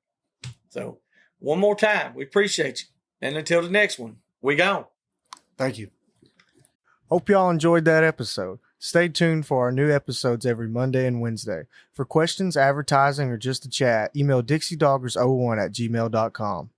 So one more time, we appreciate you. And until the next one, we gone. Thank you. Hope y'all enjoyed that episode. Stay tuned for our new episodes every Monday and Wednesday. For questions, advertising, or just to chat, email DixieDoggers01@gmail.com.